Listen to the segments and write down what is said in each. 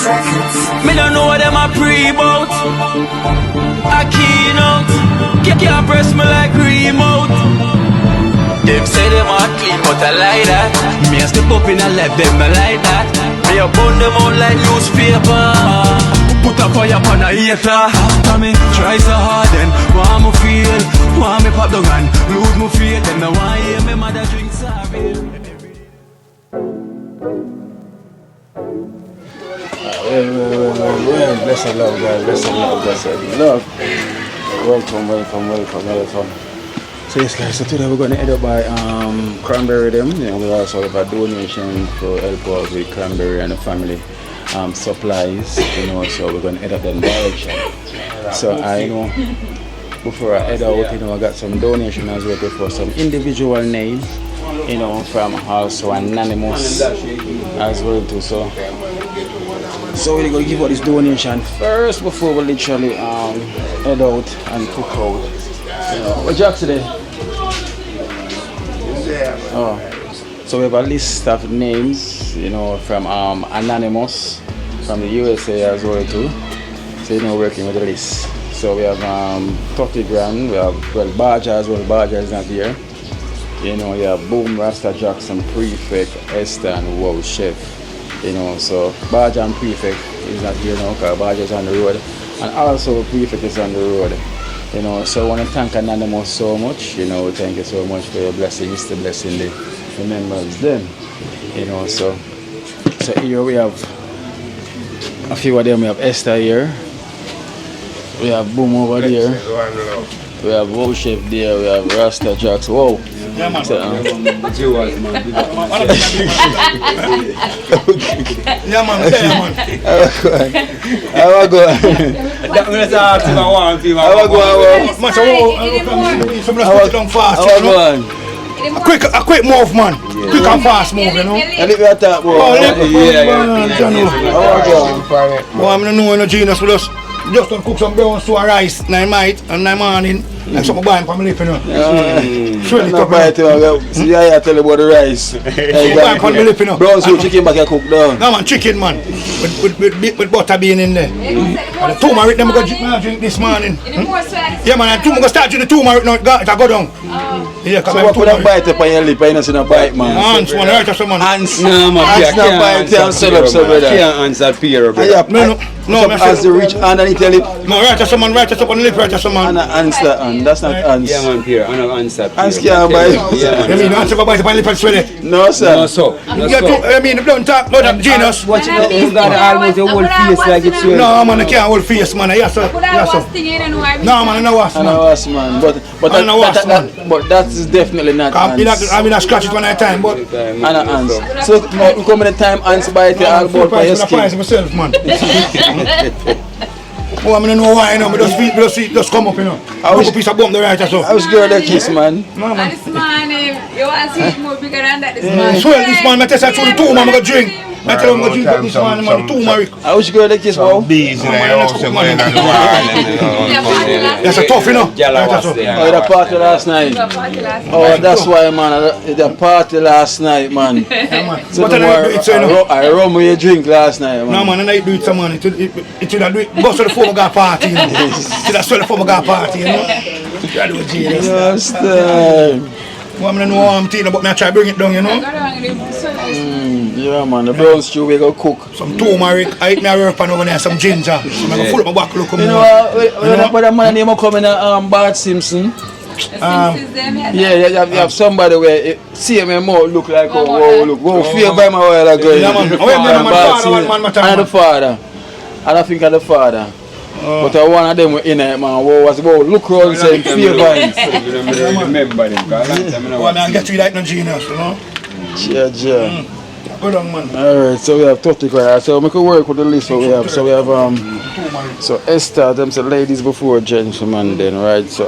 Me don't know what them a pre-bout. Akeynote, can't press me like remote. Them say them a clean, but I like that. Me a step up in a left, them I like that. Me a burn them out like newspaper. Put a fire upon a hater. After me try so hard, then want me feel, want me pop down and lose my faith. Them no want hear me mother drink sorry. Well, blessed love, guys. Blessed love. Welcome. So yes, guys. So today we're going to end up by Cranberry them. You know, we also have a donation to help us with Cranberry and the family supplies. You know, so we're going to end up that direction. So I know before I head out, you know, I got some donation as well for some individual name. You know, from also anonymous as well too. So we're going to give out this donation first before we literally head out and cook out. You know, what Jack today? Oh, so we have a list of names, you know, from anonymous from the USA as well too. So you know, working with the list. So we have 30 grand. We have Baja as well. Baja is not here. You know, you have Boom, Rasta Jackson, Prefect, Esther, and Wow Chef. You know, so Baja and Prefect is not here now because Baja is on the road, and also Prefect is on the road. You know, so I want to thank Anonymous so much. You know, thank you so much for your blessings, the blessing the members them. You know, so here we have a few of them. We have Esther here. We have Boom over there. We have Wow Chef there. We have Rasta Jacks. Whoa. Yeah, man. So, yeah, man. How go? A quick move, man. Quick and fast move, you know. I'm not knowing no genius with us. Just don't cook some brown stew rice, night and night morning. Like something buying for me lip, you know. Surely top right. See, I tell you about the rice. Buying for me lip, you know. Brown stew chicken back here cook down. No man, chicken man. With butter bean in there. And the turmeric them go drink this morning. Yeah man, and go start drinking the turmeric now. It go down. Yeah, so what put a bite up on your lip, I don't see no bite, man. Ants, man, right after man. Ants, no, man. Ants no bite, can't set up so brother. Can't answer fear, brother. No, as the rich underneath your lip. No, right after man, right after on the lip, right after man. And ants that, that's not ants. Yeah, man, fear. I know answer fear. Ants can't bite. You mean ants go bite up on the lip and sweat it? No, sir. No, so. I mean, don't talk about that genus. Watch it, you got almost a whole face like it's sweat. No, man, I can't hold face, man. Yes, sir. No, man, I know us, man. I know us, man. But that is definitely not ants. I mean, I scratch it one at a time, but and ants. So you come in the time ants bite you all about for your skin. I myself, man. Oh, I mean, know why, you know, just come up, you know. I was a piece of bomb the right or so. I was girl that kiss, man. No, man. This man, you want to see it more bigger than that, this man. Swear this man, I tell you, the two man, I go drink. I tell him, I go drink up this man, the two marrick. I was girl that kiss, wow. Bees in the house, that's a tough, you know. Oh, the party last night. Oh, that's why, man. The party last night, man. So I rum with a drink last night, man. No, man, I do it some man. It do it. Go to the phone, got party, you know. It that's the phone, got party, you know. You do it, Jesus. Understand. Well, I don't know how I'm thinking about me. I try to bring it down, you know. Yeah, man. The brown stew we go cook. Some turmeric. I eat me a rub pan over there. Some ginger. I'm gonna full up my back. Look, you know what? The man name come in Bart Simpson. You have somebody where see me more look like look fear by my while ago. Yeah, man. And the father. And I think of the father. But one of them in it, man, was about look around saying fear vines. Remember them, because I mean, I get you like no genius, you know? Yeah. Good on, man. Alright, so we have 30 grand. So we can work with the list what we have. So we have so Esther, them say ladies before gentlemen then, right? So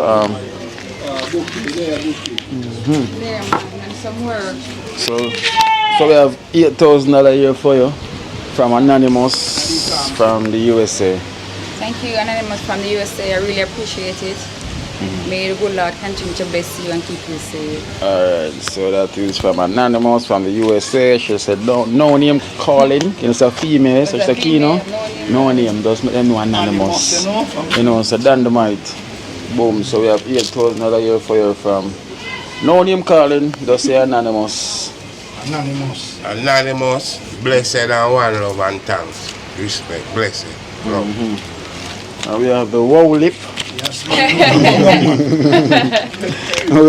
So we have $8,000 a year for you from Anonymous from the USA. Thank you, Anonymous from the USA. I really appreciate it. May the good Lord continue to bless you and keep you safe. Alright, so that is from Anonymous from the USA. She said no name calling. It's a female, so it's a Kino. No name, just make them know Anonymous. You know, so Dynamite. Boom, so we have 8,000 here for you from no name calling, just say Anonymous. Anonymous, blessed and one love and thanks. Respect, blessed. Love. And we have the wow lip. Yes, We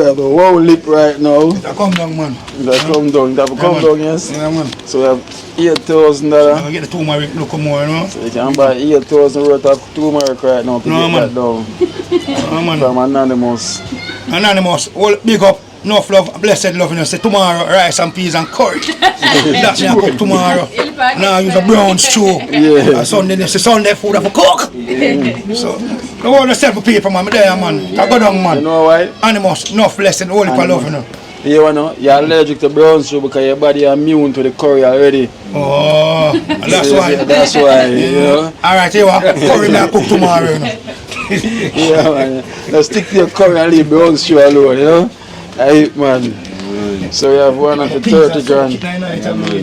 have the wow lip right now. that come down, man. That come down, that will come down, yes. Yeah, man. So we have $8,000. I get the turmeric look more, you know. So you can buy 8,000 worth of turmeric right now to No, get man. that down. Oh, man. From Anonymous. Anonymous, all big up, enough love, blessed love, you know. Say tomorrow, rice and peas and curry. That's what I cook tomorrow. Now use a brown stew. Yeah. And Sunday, they say Sunday food I for cook. So, don't want to sell for people, man. I'm there, man. I go down, You man. know why? Animals, enough blessed, all for love, you know. You know, you're allergic to brown stew because your body is immune to the curry already. Oh, that's why. That's why, you know. Alright, here what? Curry me I cook tomorrow, you know. Yeah, man. Now stick to your curry and leave brown stew alone, you know. Alright, man. So we have one of the 30 grand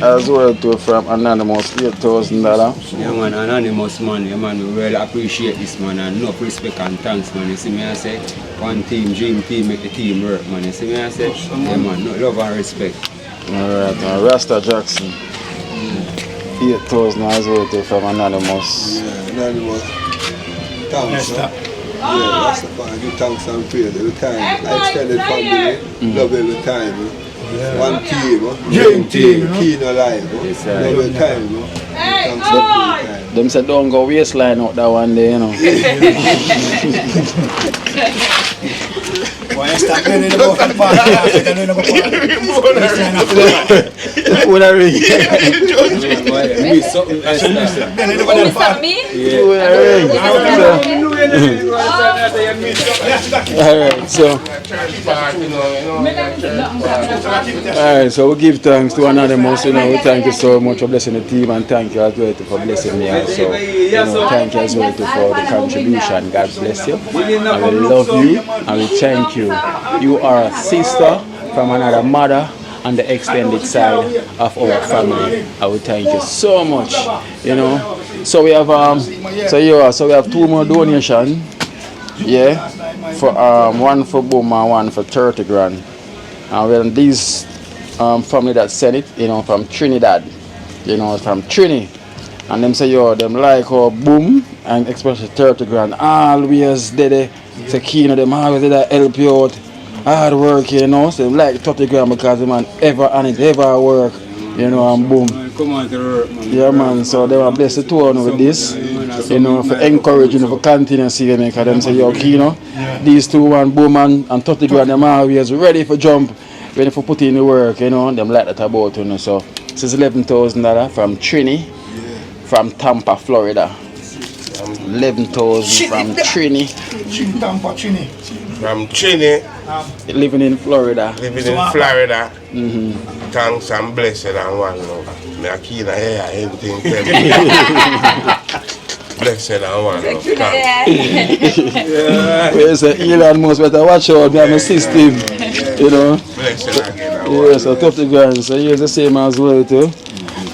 as well too from Anonymous, $8,000. Yeah, man, Anonymous, man. Yeah, man, we really appreciate this, man. And enough respect and thanks, man. You see me, I say, one team, dream team, make the team work, man. You see me, I say, yeah, man, no, love and respect. Alright, Rasta Jackson. 8,000 as well too from Anonymous. Yeah, Anonymous. Thanks, sir. Yeah, that's the fine. Give thanks and praise every time. Extended family, love every time. One team, Dream team, keen alive. Yes, Love every time. Thanks every time. Them said don't go waistline out that one day, you know. Why stop doing it about the podcast? When I ring. Me something else. Me? Alright, so we give thanks to Anonymous, you know, we thank you so much for blessing the team and thank you as well for blessing me also. You know, thank you as well for the contribution. God bless you. And we love you and we thank you. You are a sister from another mother on the extended side of our family. I will thank you so much. You know. So we have so we have 2 more donations. Yeah. For one for Boom and one for 30 grand. And when these family that sent it, you know, from Trinidad. You know, from Trini. And them say them like our Boom and especially 30 grand. Always did it. Say Kino, them always did that help you out. Hard work, you know. So like 30 grand because the man ever and it ever work. You know, and boom. Come on to work, man. Yeah, man. So they were blessed to one with this. You know, for encouraging, for continuing to see them. Because them say, yo, Kino, these two, one Boom and 30 grand, them always ready for jump. Ready for put in the work, you know. Them like that about, you know. So this is $11,000 from Trini, from Tampa, Florida. 11,000 from Trini. Tampa, Trini. From Trini, Living in Florida. living in Florida. Thanks and blessed and one love. Me a keen a hear anything tell me. Blessed and one love. Thanks. Where say Elon Musk better watch out, me have my system. You know. Blessed again and one Yeah, love. so 30 grand. So here's the same as well too.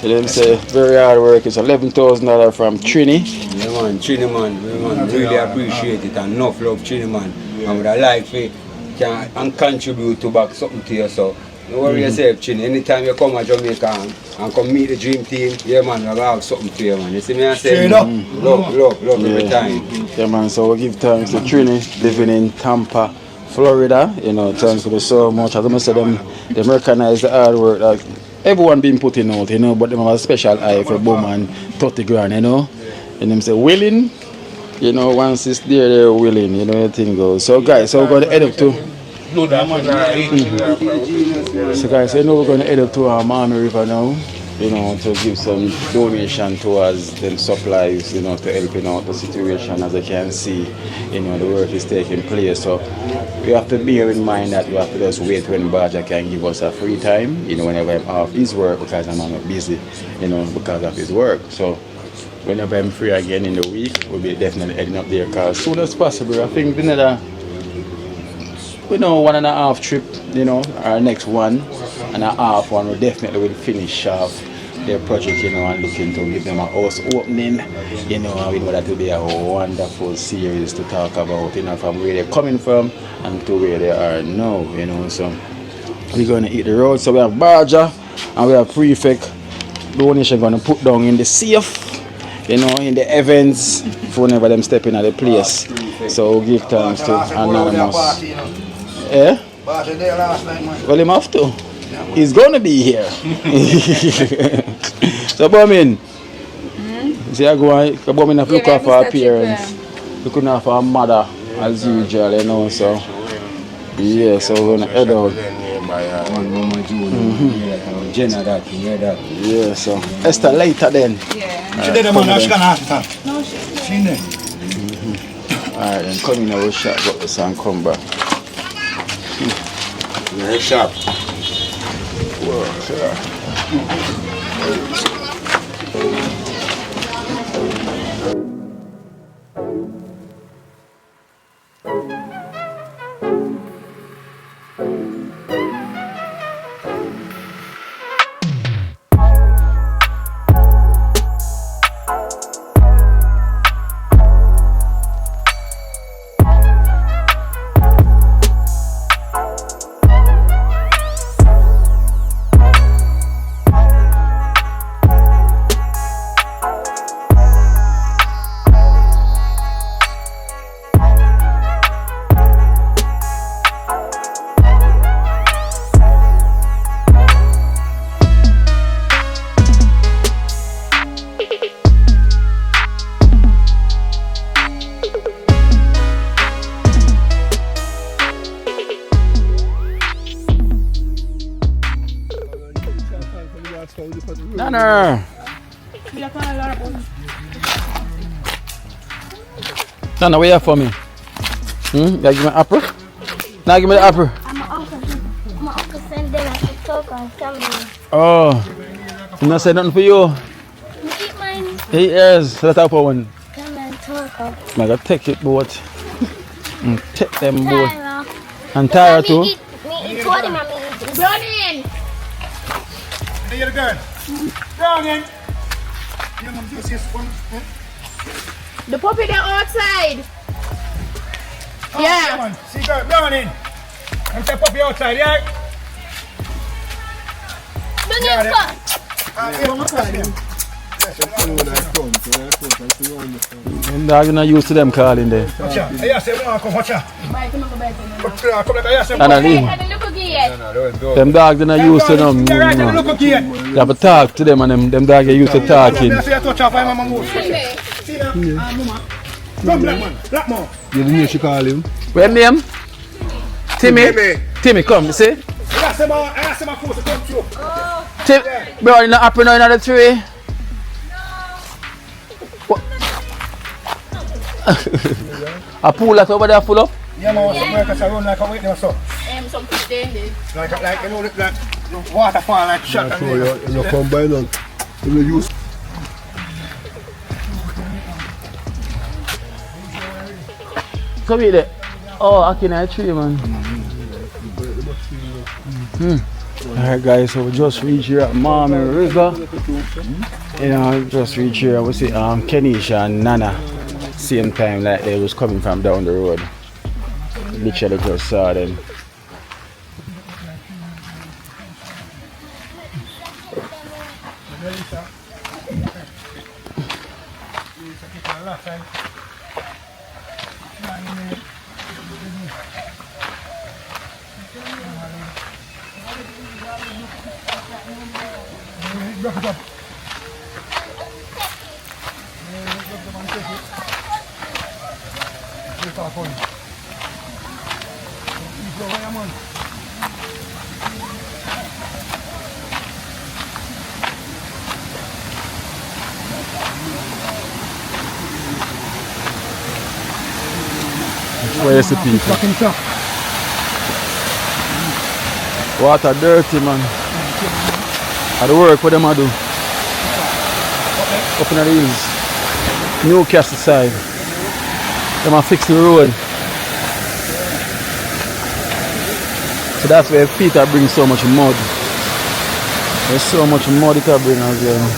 And them say very hard work. It's $11,000 from Trini. Yeah, man, Trini, man. Yeah, man, really appreciate it and enough love, Trini, man. And with a like for can and contribute to back something to you, so don't worry yourself, Trini. Anytime you come to Jamaica and come meet the dream team, yeah, man, we'll have something to you, man. You see me, I say, Straight up. love every time. Yeah, man. So we give thanks to Trini, living in Tampa, Florida. You know, thanks to them so much. As I said, them recognize the hard work that everyone been putting out, you know, but them have a special eye for Boom and 30 grand, you know. And them say willing, you know, once it's there, they're willing, you know, everything goes. So guys, so we're going to head up to So guys, I know we're going to head up to Miami River now, you know, to give some donation towards them supplies, you know, to helping out the situation. As you can see, you know, the work is taking place. So we have to bear in mind that we have to just wait when Baja can give us a free time, you know, whenever I'm off his work, because I'm not busy, you know, because of his work. So whenever I'm free again in the week, we'll be definitely heading up there, because as soon as possible, I think another we know 1.5 trip, you know, our next 1.5 one, we definitely will finish off their project, you know, and looking to give them a house opening, you know, and we know that will be a wonderful series to talk about, you know, from where they're coming from and to where they are now, you know. So we're going to hit the road. So we have Barja and we have Prefect donation going to put down in the safe, you know, in the events for whenever them step in at the place. So give thanks to Anonymous. Yeah? Well, him have to. He's going to be here. So, Bomin, see, I go and look out for her parents, looking out for her mother as usual, you know. So, yeah, so we're going to head out. Jenna that, you hear that? Yeah, so Esther later then. Yeah. She did the man, she can't ask her. No, she's She in there. Alright, then come in our shop, got this and come back. Very sharp. Nana! Nana, where you for me? You give me an apple? Now give me the apple. My uncle sent them to talk on camera. Oh, you not say nothing for you? You keep mine. He is. So that's our one. Come and talk up. I gotta take it both. And take them both. Tyra. And Tyra too. Me eat what him and me eat. Running. Hey, the girl. Running. You know, this is one. The puppy they're outside. Yeah. Come on, see girl, running. I'm take puppy outside, yeah? Bring him cut. Them dog not used to them calling there. Watch out. Hey, I say, come watch out. Come like I say, And I leave. Them dogs not used to them. You're right, look again. You have to talk to them and them dogs get used to talking. I say, I touch off, I'm a move. See now? Come, black man, black man. You didn't hear she call him? What's name? Timmy? Timmy, come, you see? I say, my force to come through. Tim, bro, you not happy now in the tree? What? A pool that over there full up? Yeah, man, some workers are run like a weight there, so. Some fish there. Like, you know, like waterfall, like shot. So you come by now. You will use. Come here there. Oh, Akeynote tree, man. Alright guys, so we just reached here at Mommy River. You know, just reached here, we see Kenisha and Nana. Same time like they was coming from down the road. Literally just saw them. Where's the people? Water dirty, man. I do work for them I do. Up in the hills. Newcastle side. Them I fix the road. So that's where Peter brings so much mud. There's so much mud it can bring as well.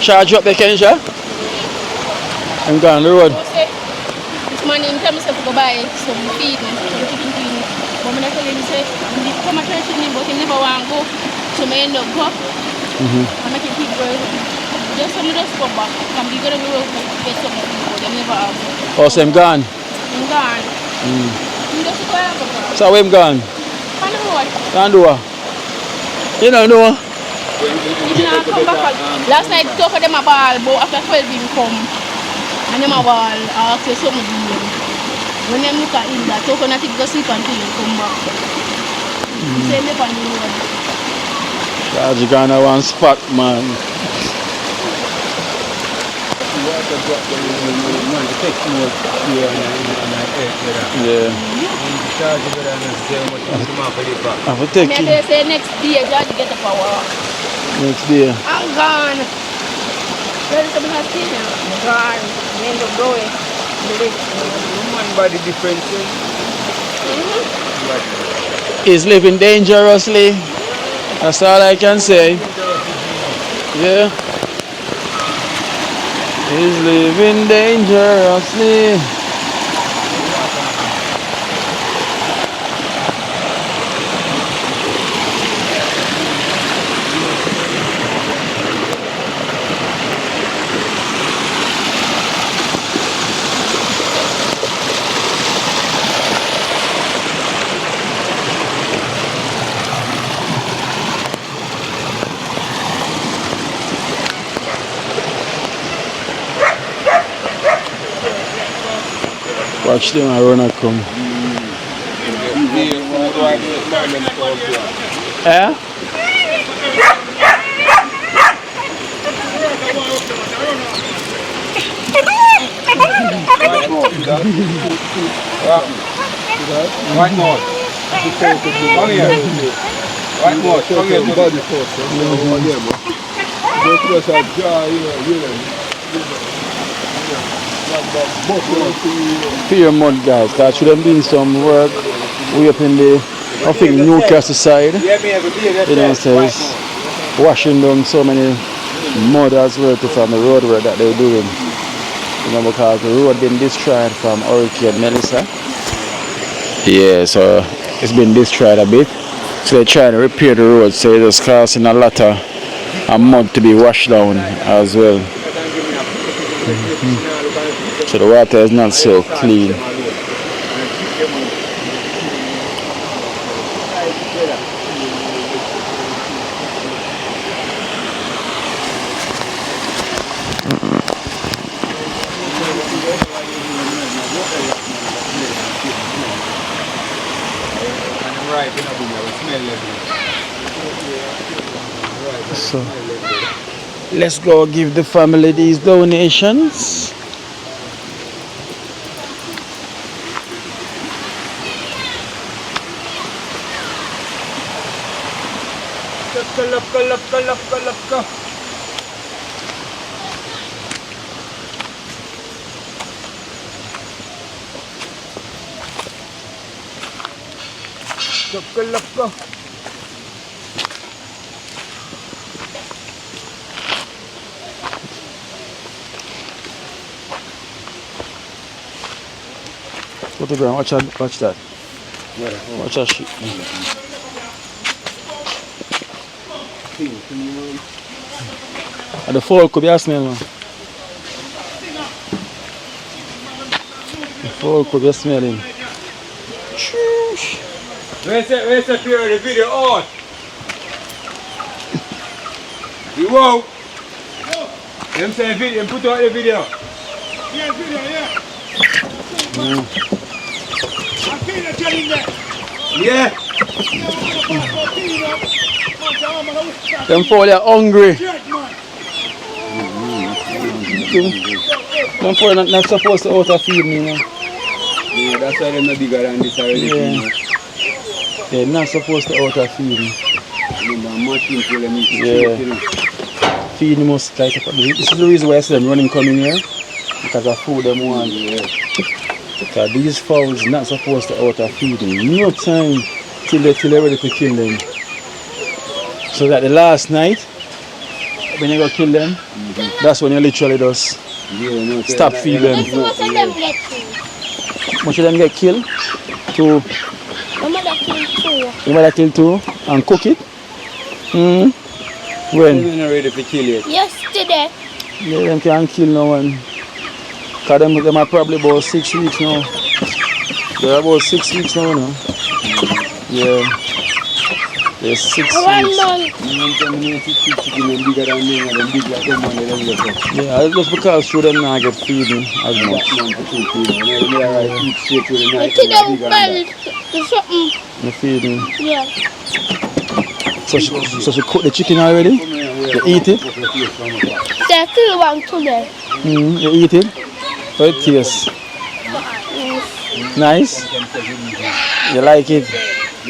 Charge up the Kensha? I'm going on the road. This morning, tell me to go buy some feed, some chicken feed. But when I tell him, say, he come and try to but he never want to go. So I end up go. I make him keep going. Just some just go back. Come be good on the road to get some food, but they never have. Oh, so I'm gone? I'm gone. I'm just going. So where I'm gone? On the road. Can't do it. You don't know? He didn't come back. Last night, two of them a ball, but after 12 him come. And them a ball, I ask you something to him. When them look at him, that two of them go sleep until he come back. He say me on the road. Charge gone at one spot, man. Yeah. I will take And it. they say next day, George get the power. Next day. I'm gone. There's something else here. I'm gone. I end up going. One body difference. He's living dangerously. That's all I can say. Yeah. He's living dangerously. Watch them I run and come. Eh? White more. Come here. White more. Come here. Body Fear mud guys, that should have been some work way up in the I think Newcastle side. You know, so it's washing down so many mud as well from the road work that they're doing. You know, because the road been destroyed from Hurricane Melissa. Yeah, so it's been destroyed a bit. So they're trying to repair the road, so it's causing a lot of mud to be washed down as well. So the water is not so clean. So let's go give the family these donations. Put the ground, watch that, watch that. Watch that shit. And the fork could be a smell, man. The fork could be smelling. Where's the fear of the video on? You wow. Them say video, put out the video. Yeah, video, yeah. Yeah. Them fowl are hungry. Them fowl not supposed to out of feed me, you know. Yeah, that's why they're not bigger than this already. Yeah. They're not supposed to out of feed me. Yeah. Feed must like this is the reason why I say them running coming here. Because of food them want. Yeah. Because these fowls not supposed to out of feeding. No time till they're ready to kill them. So that the last night when you go kill them, that's when you literally just stop feeding them. Much of them get killed? Two. My mother killed 2. Your mother killed 2 and cook it? When? They're not ready to kill it. Yesterday. Yeah, them can't kill no one. Because them are probably about 6 weeks now. They're about 6 weeks now, no? Yeah. They're 6 weeks. 1 month. Yeah, just because through them now get feeding as much. The feeding. Yeah. So she cooked the chicken already? You eat it? They still want today. You eat it? How it tastes? Nice? You like it? I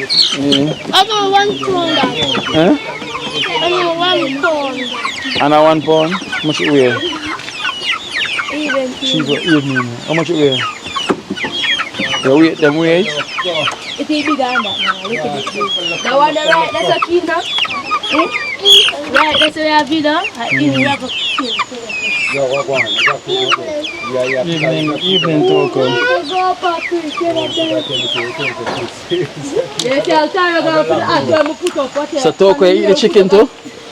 don't want pound. Huh? I don't want pound. And a 1 pound? How much it weigh? Even. Cheaper evening. How much it weigh? The weight, them weight? It's bigger than that now, a little bit big. The one right, that's a kid now. Right, that's where I have it now. We have a kid. Evening talk. So talk, you eat the chicken too?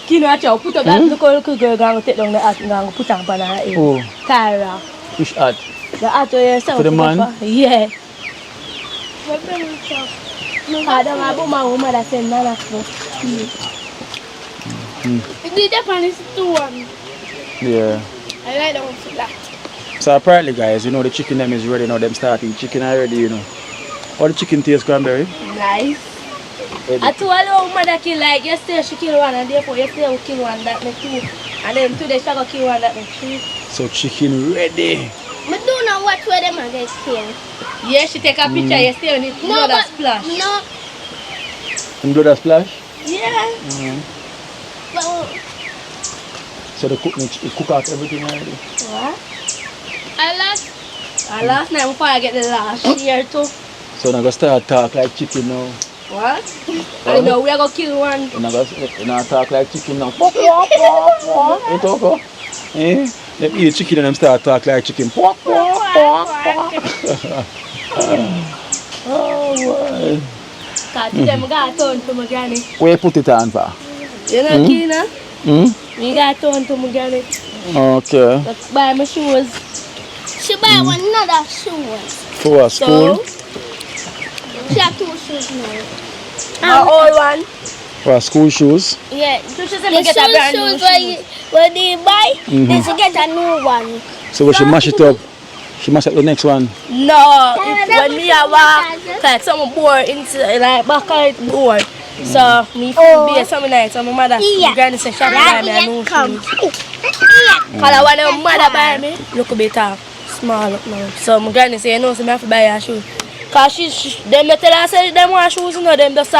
Kino acha put up that look girl going to take down the hat and put on her head. Oh. Tyra. Which hat? The hat where you For the man? Yeah. I don't have my woman that said none of us. The Japanese 2 one. Yeah. I like that one for that. So apparently guys, you know the chicken them is ready now, them start eating chicken already, you know. How the chicken taste, Cranberry? Nice. I told her mother kill like yesterday she kill one and therefore yesterday we kill one that make 2. And then today she go kill one that make 3. So chicken ready. I don't know what where them are get killed. Yeah, she take a picture yesterday and it blood a splash. No. And blood a splash? Yeah. But, So they cook out everything already? What? I last night before I get the last year too. So now go start talk like chicken now. What? I know we are gonna kill one. You now talk like chicken now. You talk huh? Eh? Them eat chicken and them start talk like chicken. Oh boy. Cause today I got turn to my granny. Where you put it on for? You know Kina? Me got turn to my granny. Okay. Let's buy my shoes. She buy one another shoes. For a school? She have 2 shoes now. My old one. For school shoes? Yeah. So she said we get a brand new shoes. When they buy, then she get a new one. So when she mash it up, she mash up the next one? No, when me I walk, like some board into like back of it board. So me feel be something like so my mother granny say she buy me a new shoes. Cause when my mother buy me, look a bit small up now. So my granny say, you know, so I have to buy her shoes. Cause them tell her say them want shoes, you know, them just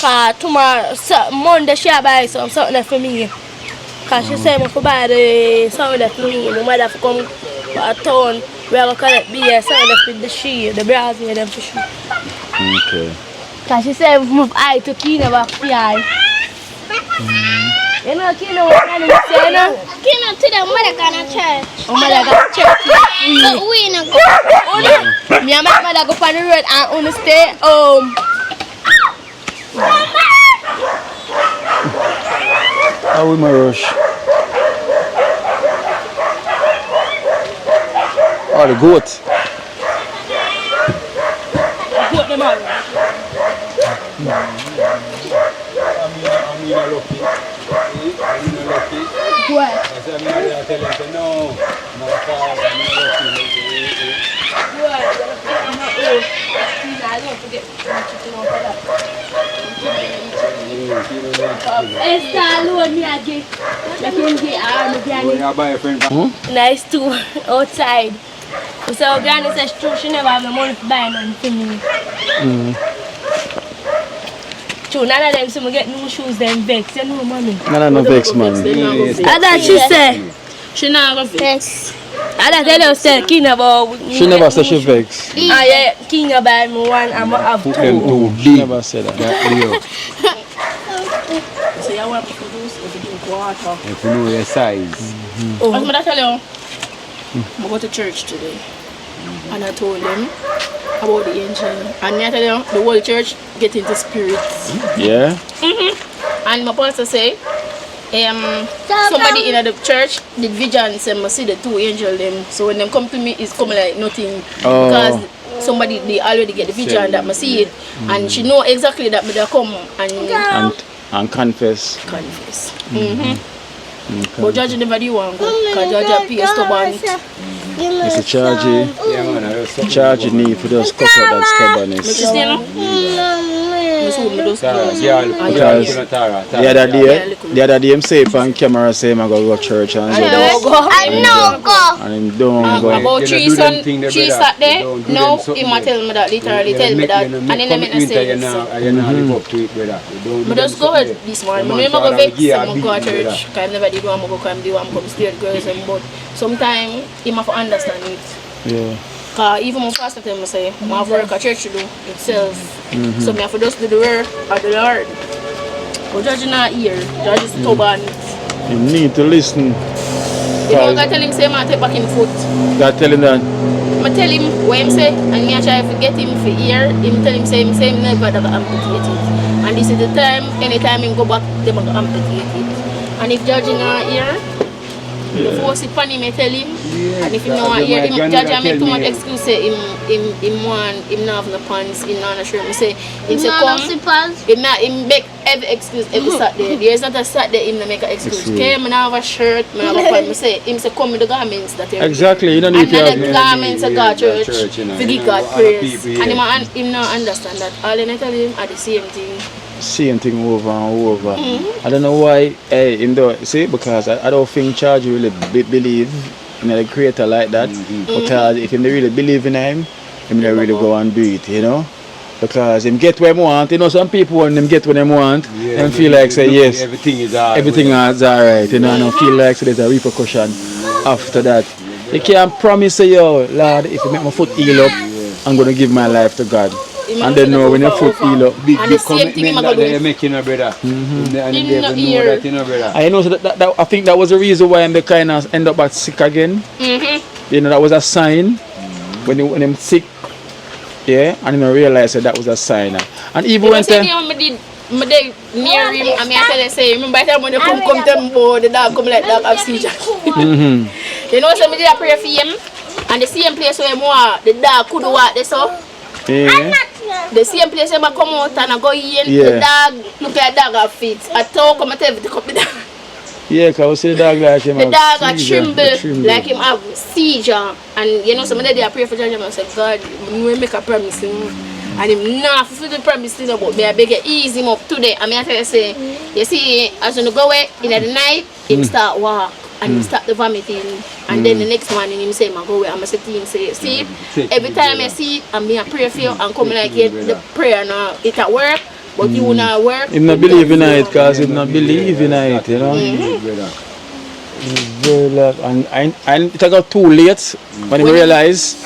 cause tomorrow, Monday she buy something for me. Cause she say I have to buy the something for me. My mother have to come to a town, we are going to collect beer, something for the shoe, the bras here, them for shoe. Okay. Cause she say move eye to Kina back for eye. You know Kina what kind of say no? Kina to the mother gonna church. Oh mother got church. But we not go. Me and my mother go on the road and only stay home. How will my rush? Oh, the goat. Goat them all. What? Nice too, outside. So Granny says true, she never have no money to buy nothing for me. True, none of them so get new shoes, them vex, you know mommy. No vex, man. I thought she said she not go vex. I thought tell you say King about She never said she vex. Ah yeah, King buy me one, I'm gonna have two. She never said that. So you want to produce if you drink water. If you know your size. I was going to tell you, I go to church today. And I told them about the angel. And I tell you, the whole church get into spirits. Yeah? And my pastor say, somebody in the church did visions and see the two angels them. So when them come to me, it's coming like nothing. Because somebody, they already get the vision that I see it. And she know exactly that they come and confess. But Judge never do one go. Because Judge appears stubborn. It's a charge you need for those couple that stubbornness. Because the other day him say on camera say I'm going to go to church and him don't go. About three Saturday, no, he might tell me that, literally tell me that, and then I make a sense. But just go ahead this morning. When I go vex, I go to church, because I never did want to go come straight girls, but sometimes he must understand it. Yeah. Because even my pastor tell me say, I have work at church to do itself. So I have to just do the work of the Lord. But Judge is not here. Judge is stubborn. You need to listen. You know, I tell him say I take back him foot. God tell him that? I tell him what him say, and I try to get him for here. Him tell him say him never amputate it. And this is the time, anytime him go back, they will amputate it. And if Judge is not here, you force it on him, I tell him. And if you know what here, Judge make too much excuse, say him not have no pants, him not have shirt. I say, him say come, him make every excuse every Saturday. There's not a Saturday him make an excuse. Okay, I not have a shirt, I have a pants. I say, him say come with the garments that you exactly, you don't need to have the garments of God church, to give God praise. And him not understand that. All I tell him are the same thing. Same thing over and over. I don't know why see, because I don't think Charge really believe in a creator like that. Because if he really believe in him don't really go and do it, you know. Because him get what he want, you know, some people when them get what they want and feel like say yes, everything is alright, you know, and I feel like so there's a repercussion after that. You can't promise say, yo, Lord, if you make my foot heal up, I'm gonna give my life to God. And then know when your foot heal up, big commitment that they're making, brother. And they know that, you know, brother. I know that I think that was the reason why they kind of end up back sick again. You know, that was a sign when I'm sick. Yeah, and I realized that was a sign. And even when near him, I mean, I tell you, say, remember the time when they come to him, the dog come like dog have seizure. You know, so I did a prayer for him, and the same place where the dog could walk there, so. Yeah. The same place where I come out and I go in, the dog look like dog have feet. I talk, I tell you to come the dog. Yeah, because I see the dog like him. The dog got tremble like him have seizure. And you know, somebody they pray for John and say, God, we make a promise. And him not fulfill the promise, but me I beg you, ease him up today. I mean, I tell you, say, you see, as you go away in the night, him start walk. And he start the vomiting, and then the next morning him say, "I go away." I'm a say, "See, every time I see it, I'm a pray for you, and come like it, the prayer now it at work, but you not work." Him not believe in it, cause him not believe in it, you know. And it got too late when he realize,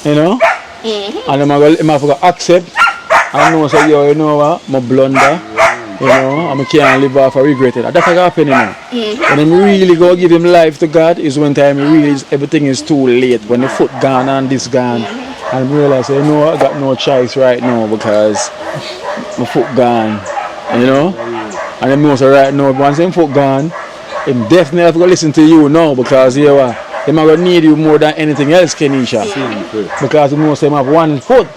you know, and him have to accept. I know say, yo, you know what, my blunder. You know, I can't live off of regret it. That's what happened, you know. When him really go give him life to God is when time he realize everything is too late. When the foot gone and this gone. And realize, you know, I got no choice right now because my foot gone. You know? And he knows right now, once him foot gone, him definitely have to listen to you now because you know, he might need you more than anything else, Kenisha. Because you know, him have one foot.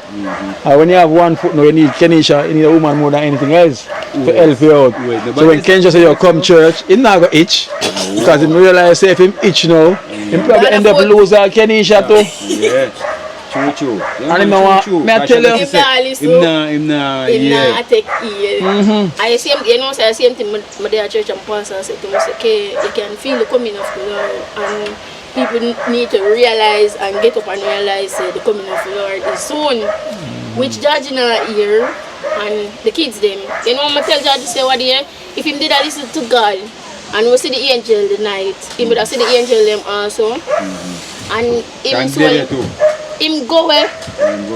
And when you have one foot now, you need Kenisha, you need a woman more than anything else to help you out. So when Kenisha say you come church, he not go itch. Because he realize if him itch now, he probably end up losing Kenisha too. True. And him want, may I tell you? Him nah, I take I see him, you know, say I see him to my day at church and pastor said to me, okay, you can feel the coming of the Lord, and people need to realize and get up and realize the coming of the Lord is soon. Which judge in our ear and the kids them. You know, I tell judge say what here, if him did listen to God and we see the angel the night, he would have see the angel them also. And him so him go away.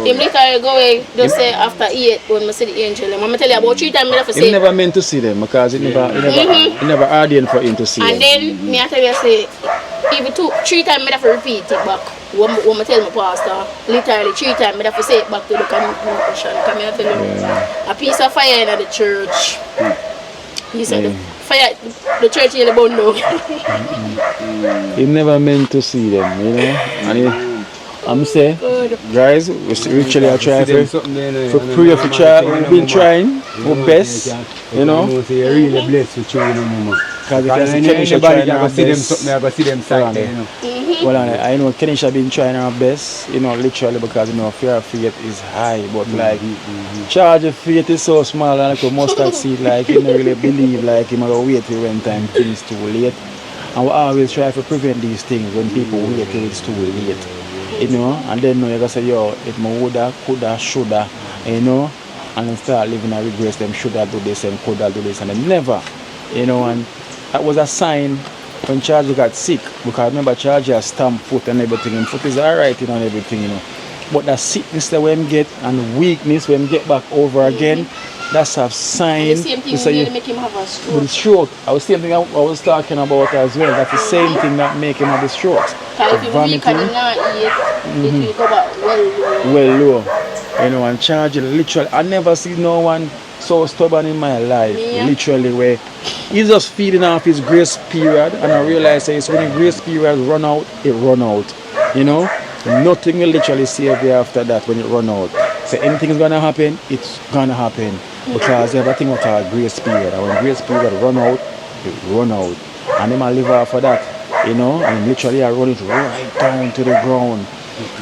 Him literally go away just say after 8 when we see the angel them. I'm tell you about 3 times I have to say. He never meant to see them because it never ordained for him to see and them. And then me I tell you say even 3 times I have to repeat it back. When I tell my pastor, literally 3 times I have to say it back to the congregation. Come here, tell you, a piece of fire in the church. He said the fire, the church in the bundle. He never meant to see them, you know. And I'm saying, guys, we actually are trying for pray for child. We've been trying our best, you know. You're really blessed with children, mama. Because anybody can see them something, I see them side there, you know. Well, I know Kenisha been trying her best, you know, literally because, you know, fear of faith is high, but like, charge of faith is so small, and like a mustard seed, like, you don't really believe, like, you might wait till when time things too late. And we always try to prevent these things when people wait till it's too late, you know, and then you gotta say, yo, it woulda, coulda, shoulda, you know, and then start living and regrets them, shoulda do this and coulda do this, and then never, you know, and that was a sign when Charlie got sick, because remember Charlie has stamped foot and everything, and foot is alright, you know, and everything, you know. But the sickness that we get and weakness when we get back over again, that's a sign. The same thing really make him have a stroke. With stroke, I was same thing I was talking about as well. That's the same thing that make him have the strokes. Because if you weak and not eat, it will go back well low. You know, and Charlie literally, I never see no one so stubborn in my life, literally, where he's just feeding off his grace period, and I realize that when the grace period run out, it run out, you know. Nothing will literally save you after that when it run out. So anything is gonna happen, it's gonna happen, because you have a thing with our grace period, and when grace period run out, it run out, and then I live off of that, you know, and literally I run it right down to the ground.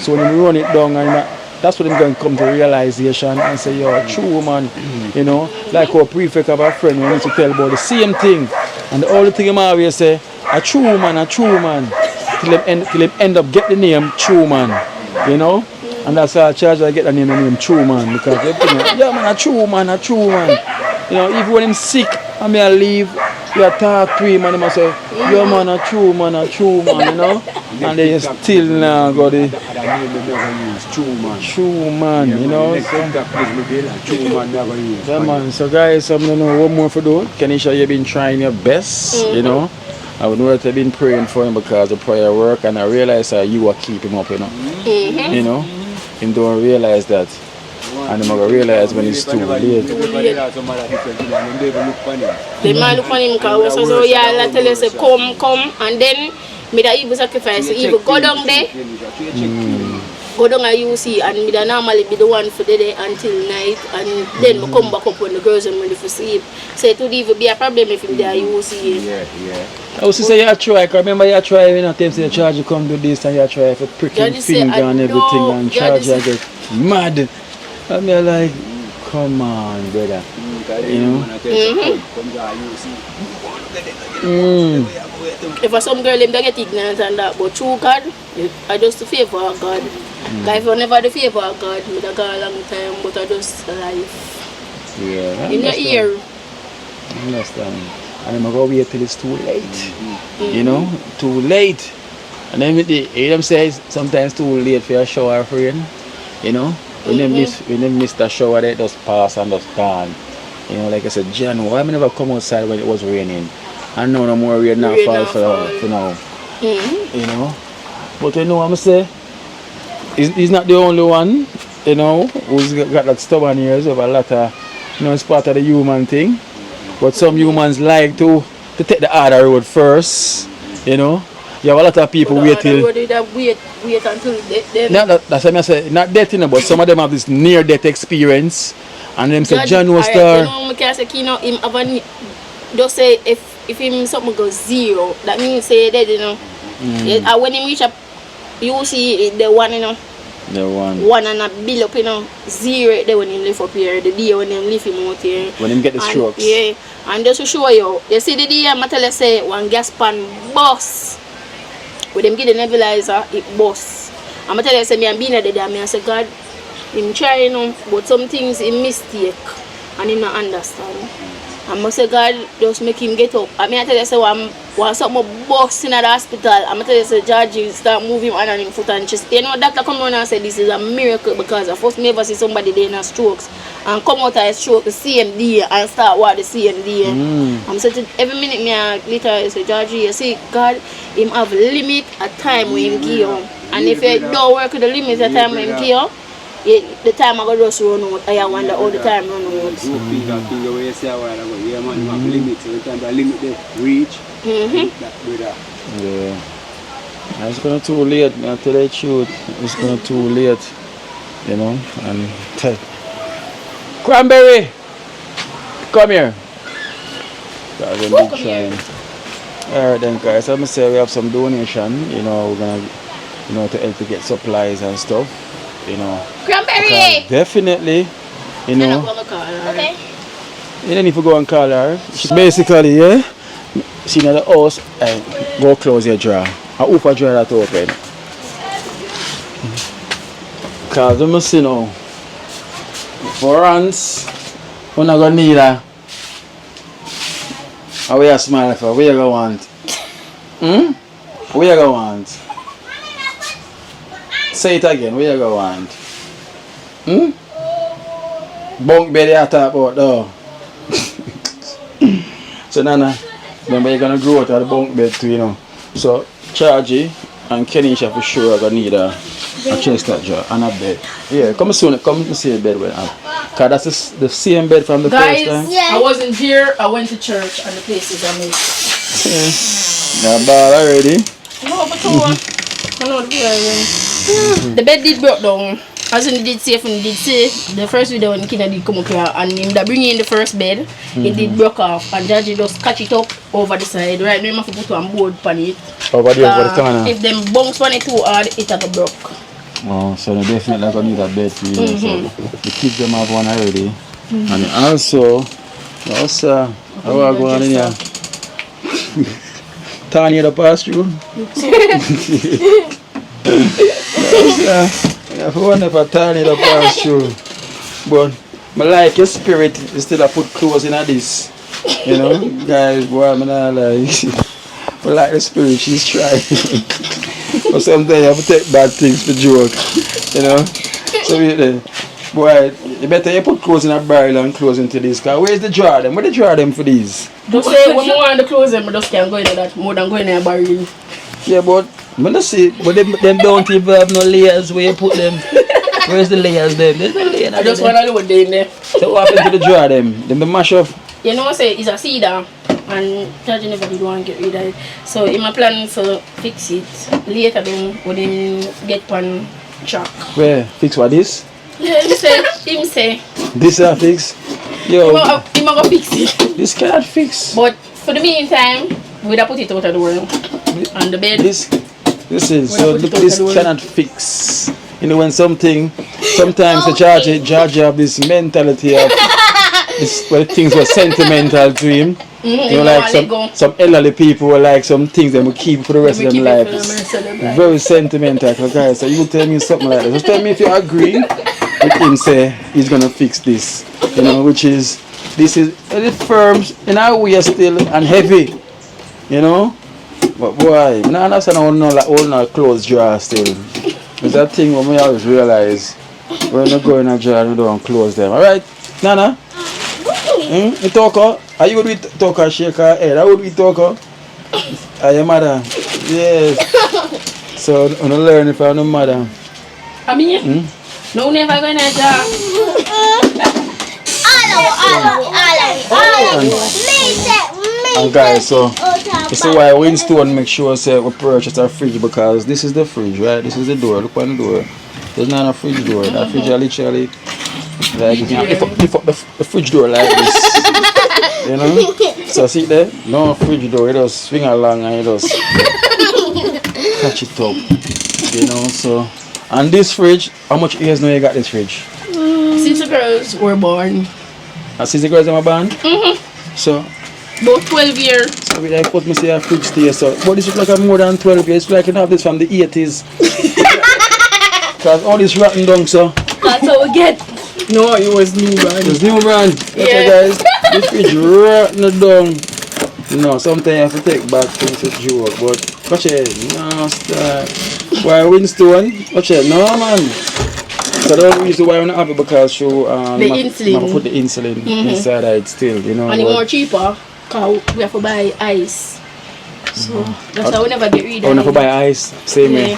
So when you run it down, and that's when I'm going to come to realization and say, yo, true man, you know, like our prefect of a friend, we need to tell about the same thing. And the only thing I'm always say, a true man, till him end up get the name true man, you know. And that's how I charge I get the name true man, because they think, yeah man, a true man. You know, even when I'm sick, I may leave, you talk to him and he must say, yo man, a true man, you know. And then you still now got the true man, you know. So, yeah, man. So guys, I don't know what more to do. Kenisha, you've been trying your best, you know. I would know that I've been praying for him because the prayer work, and I realize that you are keeping him up, you know. You know, him don't realize that. And I'm going to realize when it's too late. The man look on him because he says, yeah, I'll tell you, say, come, and then me da even sacrifice, so even go down there, go down at UC, and me da normally be the one for the day until night, and then me come back up when the girls are ready for sleep. So it would even be a problem if him there at UC. I was say you try, because remember you try when attempts to charge you come do this, and you try for pricking finger and everything, and charge you get mad. And me like, come on, brother, you know. If some girl them get ignorant and that, but true God, I just the favor of God. If I never the favor of God, I go a long time, but I just life. Yeah. In your ear. I understand. And I'm going to wait till it's too late. You know, too late. And then you hear them say sometimes too late for a shower for rain. You know, when they miss the shower, they just pass and just gone. You know, like I said, Jan, why I never come outside when it was raining? And now no more rain now fall for now. You know. But you know what I'm saying? He's not the only one, you know, who's got that stubborn ears of a lot of, you know, it's part of the human thing. But some humans like to take the harder road first, you know. You have a lot of people wait till... wait until death. That's what I say, not death, you know, but some of them have this near-death experience. And them say, John was star. You know, I can say, Akeynote, him have a... Just say, if him something goes 0, that means say dead, you know. And when him reach up, you see the one, you know. The one. One and a bill up, you know, zero there when him live up here, the day when him live him out here. When him get the strokes. Yeah, and just to show you see the day I tell you say one gas pan bust. With them get the nebulizer, it bust. I'm tell you say me and being there, I say God, him try, you know, but some things he mistake and him not understand. I must say God just make him get up. I mean I tell you say one something bust in the hospital. I'm tell you say Georgie start moving on him foot and chest. You know doctor come around and say this is a miracle because I first never see somebody there in a strokes and come out of a stroke the same day and start walk the same day. I'm saying every minute me later I say Georgie, you see God him have limit at time when him give you. And if you don't work with the limit at time when him give you, the time I go just run out, I wonder all the time run out. You say a while ago, yeah man, you have limits. Every time the limit they reach, that brother. Yeah. It's gonna too late, I tell you the truth. It's gonna too late. You know, and Cranberry! Come here. That's a big shine. Alright then guys, I'm gonna say we have some donation, you know, we're gonna to help to get supplies and stuff. You know, Cranberry! Definitely, you know. Okay. You don't need to go and call her. She basically, yeah, she in the house and go close your drawer. I open drawer that open. Because I'm see now. For once, we're not going to need her. How are you smiling for? What you going to want? What you going to want? Say it again, what you go want? Bunk bed you talk about though. So Nana, remember you're gonna grow out of the bunk bed too, you know. So Chargy and Kenisha for sure are gonna need a chest that jar and a bed. Yeah, come soon, come to see a bed with her. Cause that's the same bed from the Guys, first time. I wasn't here, I went to church and the place is amazing. Not bad already. No, but the bed did break down. As in did say, the first video when Kina did come up here and him that bring in the first bed, it did break off and Jaji just catch it up over the side. Right now, I have to put one board on it. Over there, over the corner. If them bounce on it too hard, it have to broke. Oh, so they definitely gonna need a bed for you. So the kids them have one already. And also, I was going in here. Tanya the pass through. I wonder if I Tanya the pass through. But I like your spirit instead of put clothes in this. You know, guys, boy, I'm not like. I like the spirit, she's trying. But sometimes you have to take bad things for joke. You know? So boy, you better you put clothes in a barrel and clothes into this car. Where's the drawer them? Where the drawer them for these? Just say when you want the clothes them, just can't go into that more than going in a barrel. Yeah, but I'm not see, but them don't even have no layers where you put them. Where's the layers them? There's no layers. I just want to know what they in there. So what happened to the drawer them? Them the mash up? You know, say it's a cedar and George never did want to get rid of it. So in my plan to fix it later then when him get one track. Where? Fix what this? Yeah, him say. This a fix? Yo. He might go fix it. This cannot fix. But for the meantime, we'd have put it out of the world. On the bed. Listen, so look, this cannot fix. You know when sometimes the George have this mentality of this, well, things were sentimental to him. You know, like some elderly people were like some things that will keep for the rest of their lives. Very sentimental. Okay, so you tell me something like that. Just tell me if you agree with him. Say he's gonna fix this. You know, which is this is a little firm in our way still and heavy. You know, but boy, now that's an old clothes drawer still. It's that thing when we always realize when we go in a drawer we don't close them. Alright, Nana? You talker? Are you good with talker? Shake her head. Are you good with talker? Are you mother? Yes. So I'm gonna learn if I'm no mother. I mean, no never going to draw. And guys, so you see why Winston make sure say we purchase our fridge, because this is the fridge, right? This is the door. Look on the door. There's not a fridge door. That fridge is literally like you can lift up the fridge door like this. You know? So see there? No fridge door. It just swing along and it just catch it up. You know, so And this fridge, how much years now you got this fridge? Since the girls were born. Since the girls were born? So about 12 years. So I put me say a fridge there, so but this looks like more than 12 years. It's like you have this from the 80s. Because all this rotten down, so. That's how we get. No, it was new brand. It was new brand. Yeah. Okay guys, this fridge rotten down. No, sometimes you have to take back things to joke, but watch it, no start. Why Winston? Watch it, no man. So don't use the wire on the apple because the insulin. Put the insulin inside it still, you know. And it's more cheaper because we have to buy ice. So that's why we never get rid of it. We never buy ice, same way.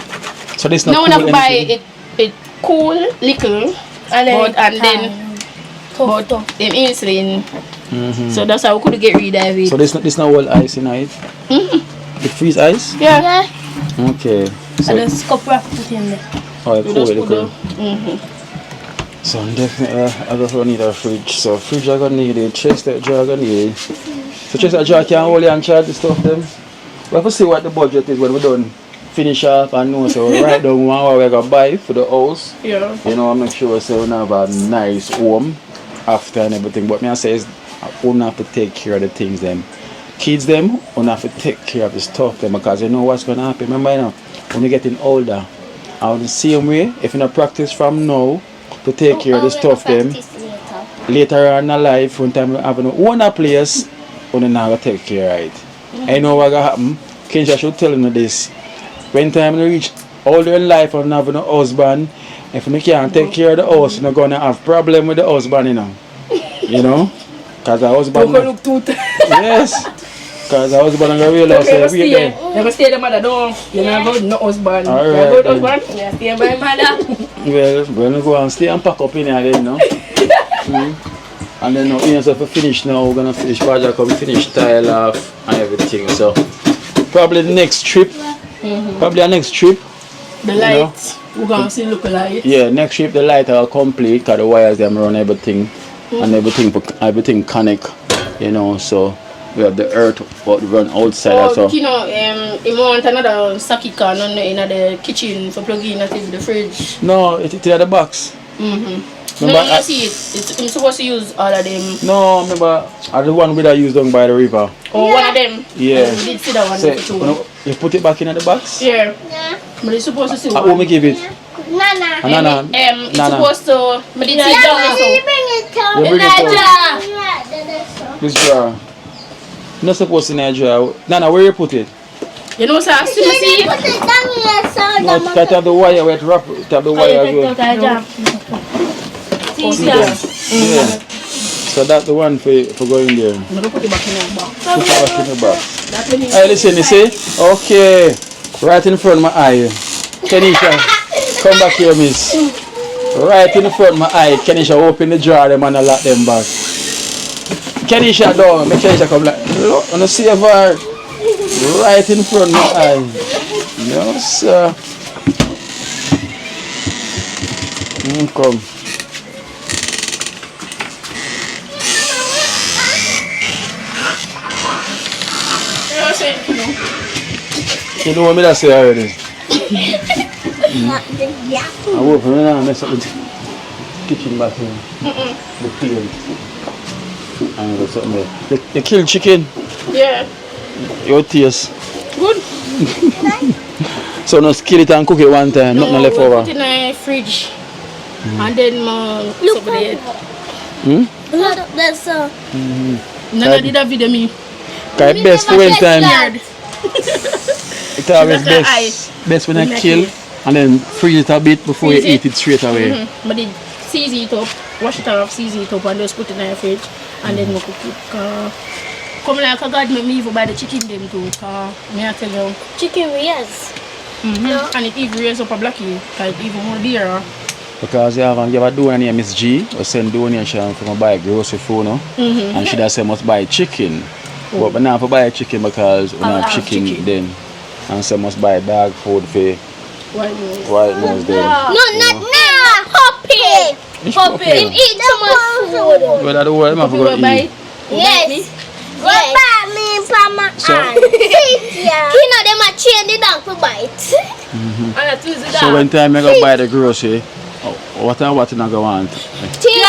So this not now cool we never buy it cool, little, and then them insulin. So that's how we could get rid of it. So this not all ice in it? It freeze ice? Yeah. Okay. So just cup wrap put in there. Oh, cool, cool. So definitely I just need a fridge. So fridge I gonna need it, chest that jar I gonna need it. So chest that jar can hold and charge the stuff them. We have to see what the budget is when we're done. Finish up and know so write down what we're gonna buy for the house. Yeah. You know, make sure so we have a nice home after and everything. But me I say is we have to take care of the things them. Kids them, we have to take care of the stuff them because you know what's gonna happen. Remember you know, when you're getting older, and the same way, if you don't practice from now to take care of the stuff them, later on in life, when time you have no own place, you don't have to take care of it. I know what's gonna happen. Kensha should tell you this. When time you reach older in life and have no husband, if you can't take care of the house, you're gonna have problem with the husband, you know. You know? Because the husband. Yes. Because the husband gonna realize that we're there. You never stay the mother down. You never go no husband. Alright. You go husband. You stay by mother. Well, we're gonna go and stay and pack up in here then, you know. And then now, so if we finish now, we're gonna finish project, come finish tile off and everything. So probably the next trip. Probably our next trip. The lights. We're gonna see look light. Yeah, next trip the light are complete because the wires them run everything and everything connect, you know, so we have the earth but run outside so. You know, you want another socket can in the kitchen for plugging it in the fridge. No, it's in the box. Remember, no, you see it. I'm supposed to use all of them. No, remember, the one we used down by the river. Oh, one of them? Yeah. We did see that one. So, you put it back in the box? Yeah. But you're supposed to see one. Who me give it? Nana. Nana. It's supposed to... But it's down You bring it to you bring it to this jar. You're not supposed to in that jar. Nana, where you put it? You know, sir, see? You put it down here, so No, you have the wire, where to wrap it, have the wire as well. Yeah. So that's the one for going there. I'm going to put it back in the box. Put it back in the box. Hey, listen, you see? Okay. Right in front of my eye. Kenisha, come back here, miss. Right in front of my eye. Kenisha, open the jar them and lock them back. Kenisha, down. Make Kenisha come like, look, on the saver. Right in front of my eye. No, sir. Come. You know what I say already? I work for me now, mess up the kitchen bathroom. The clean. And got something there. The killed chicken. Yeah. Your taste. Good. So no kill it and cook it one time, nothing left over. Put it in the fridge. And then look over there. Look up there, so. Nana did a video me. Because best for one time. It's always best when I kill and then freeze it a bit before you eat it straight away. But then season it up, wash it off, season it up and just put it in the fridge and then we cook it. Come like God make me even buy the chicken them too. Me I tell you. Chicken rears. No. And it even raise up a blackie because it even more dear. Because you have a donor named Miss G who send donation for buy grocery food, no? And she does say must buy chicken. But we not have to buy chicken because we don't have chicken then. And so must buy dog food for white nose then. No, puppy. Puppy. Him eat too much food. Well, that's the word I'm going to eat. Yes. What about me from my aunt? You know them a train the dog to bite. And a Tuesday dog. So when time you go buy the grocery, what you go want? Cheese,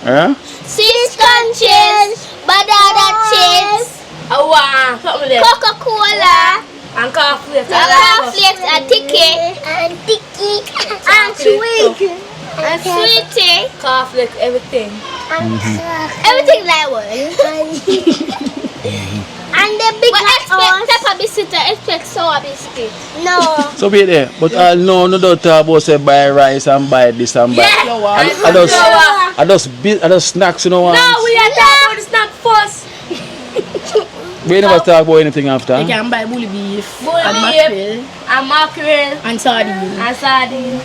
Eh? sweet corn cheese, banana cheese, I want something there. Coca-Cola, And coffee. cornflakes, and tiki, and sweet, and sweetie, Coffee, everything. everything like one. And the big one. Expect pepper biscuit, expect sour biscuit. No. So be there. But I know no don't talk about say buy rice and buy this and buy. I just snacks you know want. No, we are talking about the snack first. We never talk about anything after. You can buy bully beef, Bully and beef. mackerel, And mackerel. and sardine. And sardine.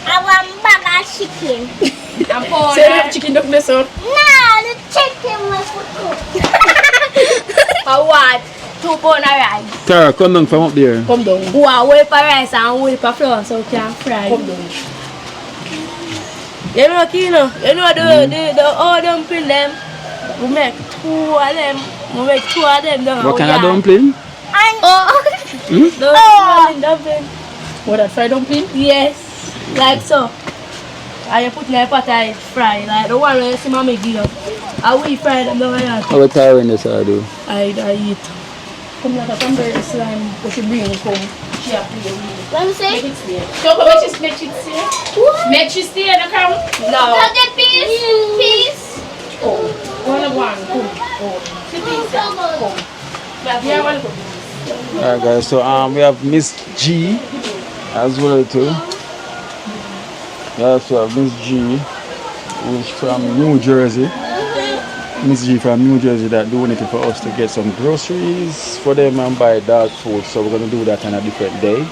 I want bag of chicken. And pork. So you have chicken duck this up? No, the chicken was for cook. For what? 2 pounds of rice. Tara, come down from up there. Come down. Who are whip of rice and whip of flour so we can fry. Come down. You know, Kino, you know the old dumpling them. We make 2 of them. We make 2 of them. What kind of dumpling? And The dumpling. What, that fried dumpling? Yes, like so. And you put in a pot and fry, like the one where you see mommy give up. And we fry them down here. How about Tara in this I do? I eat. Come like a cranberry slime, what you bring home. She have to eat. let me see. Make it stay. So come make it stay. Make it stay in the crown. No. Look at peace. Oh, one. Come. Oh, come. Yeah, one. Come. Alright guys, so we have Miss G as well too. Yeah, so Miss G who's from New Jersey. Miss G from New Jersey that doing it for us to get some groceries for them and buy dog food. So we're gonna do that on a different day.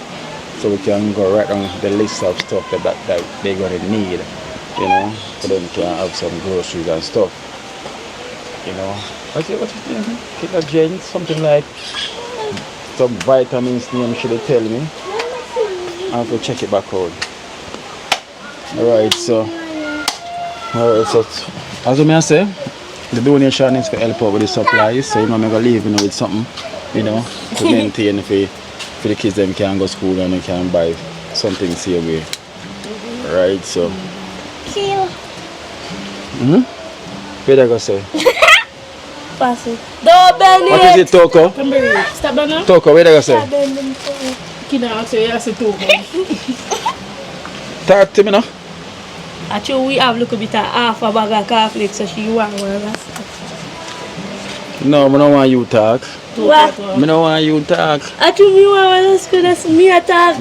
So we can go right on the list of stuff that they're gonna need, you know, for them to have some groceries and stuff. You know. What you thinking? Get a gent, something like some vitamins name should they tell me. I have to check it back out. Alright, so as I say, the donation is to help out with the supplies, so you know I'm gonna leave with something, you know, to maintain for the kids them can go to school and they can buy something same way. Right, so. What I gonna say? Pass it. Don't bend it. What is it, Toko? Cranberry. Stop that now. Toko, what I gonna say? Kina ask you, you ask it too. Talk to me now. Actually, we have a little bit of half a bag of coffee, so she want one of us. No, I don't want you to talk. What? I don't want you to talk. Actually, me want to speak. That's me a talk. I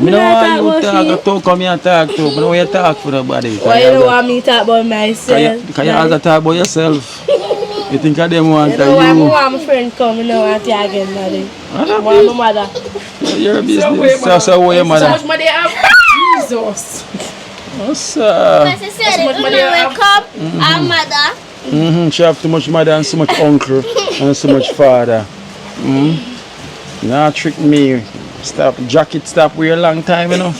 don't want you to talk. Toko me a talk too. I don't want you to talk for nobody. Why you don't want me to talk about myself? Can you also talk about yourself? You think I them want You to know why I you? want my friend come, you know, and talk again, daddy. I Want my mother. Your business. So where your So mother? much money I have. Jesus. What's But she said it when I wake up, our mother. She have too much mother and so much uncle and so much father. Nah, trick me. Stop. Jacket stop wear a long time, you know.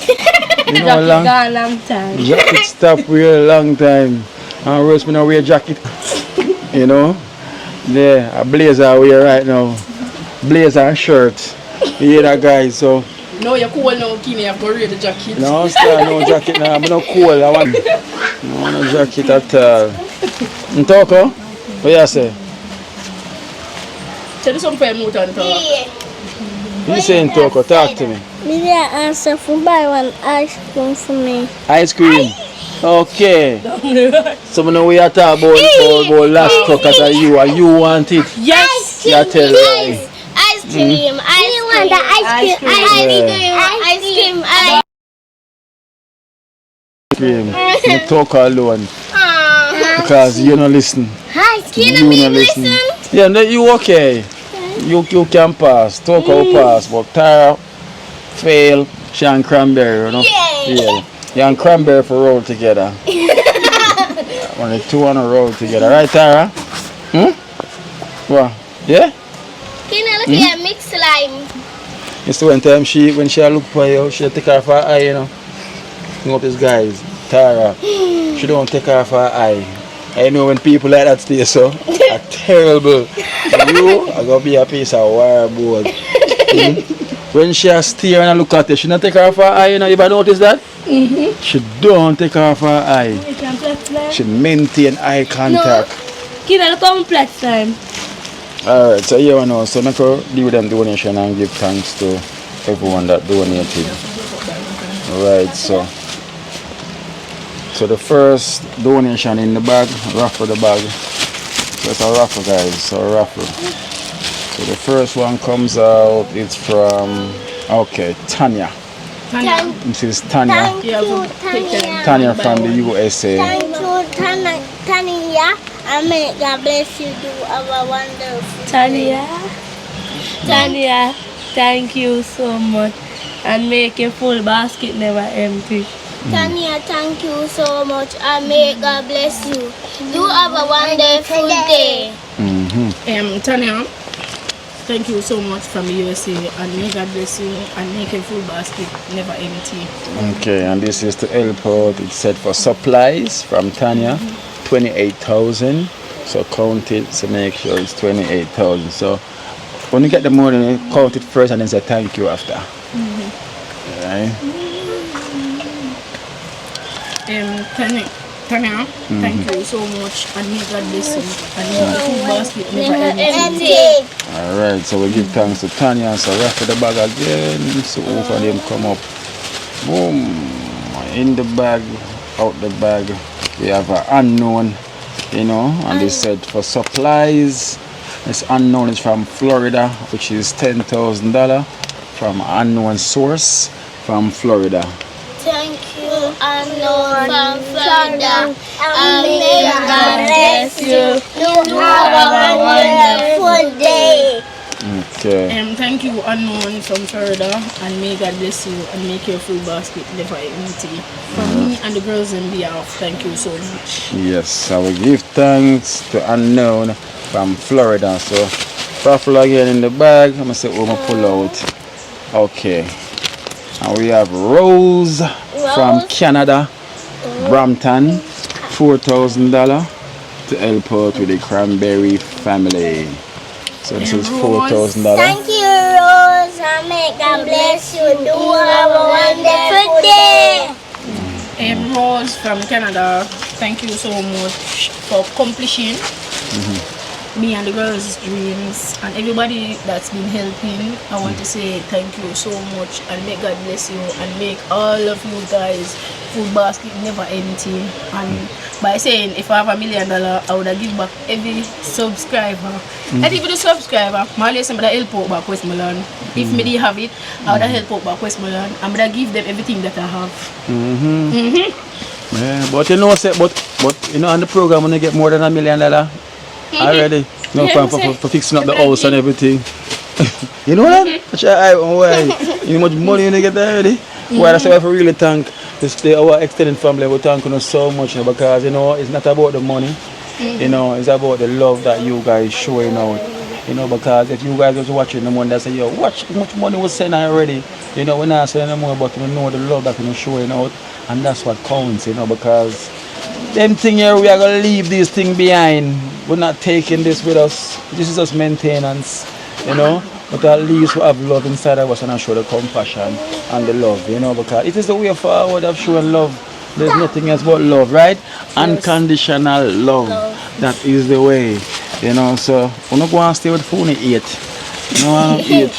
You know Jacket long. gone long time. Jacket stop wear a long time. And Rose me now wear jacket. You know. There, a blazer I wear right now. Blazer and shirt. You hear that, guys? So. No, you're cool now, Kini. I've got rid of the jacket. No, sir, no jacket now. I'm not cool. I want no jacket at all. Ntoko? What you say? Tell me something for him, talk. You say Ntoko, talk to me. Maybe I answer for buy one ice cream for me. Ice cream. Okay. So now we are talking about last cook as you and you want it. Yes. You tell me. Ice cream. I want the ice cream. Ice cream. You talk alone because you don't listen. Hi, can You I don't listen? Yeah, no, you okay. You can pass. Talk will pass, but Tara fail. She and Cranberry, you know. Yeah. You and Cranberry for roll together. Only 2 on a roll together, right, Tara? What? Yeah. Can I look at mixed slime? You see one time when she look for you, she take her off her eye, you know. You know this guys, Tara, she don't take her off her eye. I know when people like that stay so, are terrible. You are gonna be a piece of wire board. when she has stare and look at it, she not take off her eye, you know, you ever notice that? She don't take off her eye. She maintain eye contact. Give her the complex time. Alright, so you know, so I could do them donation and give thanks to everyone that donated. Alright, so the first donation in the bag, raffle the bag. So it's a raffle, guys, so a raffle. So the first one comes out, it's from, okay, Tanya. This is Tanya. Thank you, Tanya. Tanya from the USA. Thank you, Tanya. And may God bless you. Do our wonderful. Tanya, thank you so much. And make your full basket never empty. Tanya, thank you so much. And may God bless you. Do have a wonderful day. Tanya, thank you so much from the USA, and may God bless you and make a full basket never empty. Okay, and this is to help out. It's set for supplies from Tanya, 28,000. So count it to make sure it's 28,000. So when you get the money, count it first and then say thank you after. Right? Tanya, thank you so much, and may God bless you and make the full basket never empty. Alright, so we give thanks to Tanya. So raffle the bag again. So both of them come up. Boom. In the bag, out the bag. We have an unknown, you know, and they said for supplies. This unknown is from Florida, which is $10,000 from unknown source from Florida. Thank you, unknown from Florida. And may God bless you. You have a wonderful day. Okay. Thank you, unknown from Florida, and may God bless you and make your full basket never empty. For me and the girls in behalf, thank you so much. Yes, I will give thanks to unknown from Florida. So raffle again in the bag. I'm gonna say we're gonna pull out. Okay. And we have Rose from Canada, Brampton, $4,000 to help out with the Cranberry family. So this is $4,000. Thank you, Rose. And may God bless you. Do have a wonderful day. Rose from Canada, thank you so much for accomplishing me and the girls' dreams, and everybody that's been helping. I want to say thank you so much, and may God bless you and make all of you guys food basket never empty. And by saying if I have $1 million, I would have give back every subscriber. Not even the subscriber, my lesson but I help out back Westmoreland. If me didn't have it, I would have help out back Westmoreland. I'm gonna give them everything that I have. Yeah, but you know, but you know, on the program when you get more than $1 million already, no Yeah, for fixing up the house and everything. You know that? You know how much money you get already? Why that's why I really thank our extended family. We thank you so much, you know, because you know it's not about the money. You know, it's about the love that you guys showing out. You know, because if you guys was watching the money, they say, yo, watch how much money was sent already. You know, we're not saying no more, but we know the love that you're showing out, and that's what counts. You know, because them thing here, we are gonna leave this thing behind. We're not taking this with us. This is just maintenance. You know. But at least we have love inside of us and I show the compassion and the love, you know, because it is the way forward of showing love. There's nothing else but love, right? Yes. Unconditional love. That is the way, you know. So we're not going to stay with phone 8. You know, I don't eat.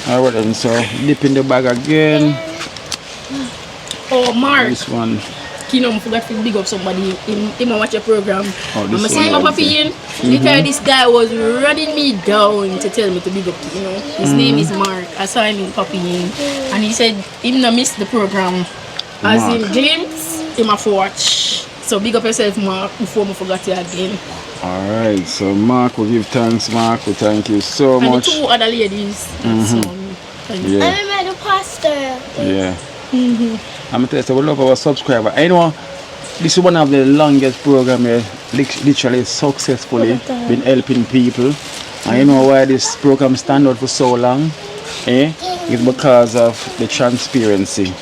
Alright then, so dip in the bag again. Oh, Mark. This one. I forgot to big up somebody. Him watch a program. Oh, I'm saying my papi in because this guy was running me down to tell me to big up. You know, his name is Mark. I saw him in papi in, and he said him not miss the program. As Mark. in glimpse, him have to watch. So big up yourself, Mark, before I forgot you again. Alright, so Mark, we give thanks, Mark. We thank you so and much. And the 2 other ladies. So, yeah. I remember the pastor. Yeah. I'm going to tell you, so we love our subscriber. I know this is one of the longest programs here, literally successfully been helping people. And you know why this program stand out for so long? It's because of the transparency.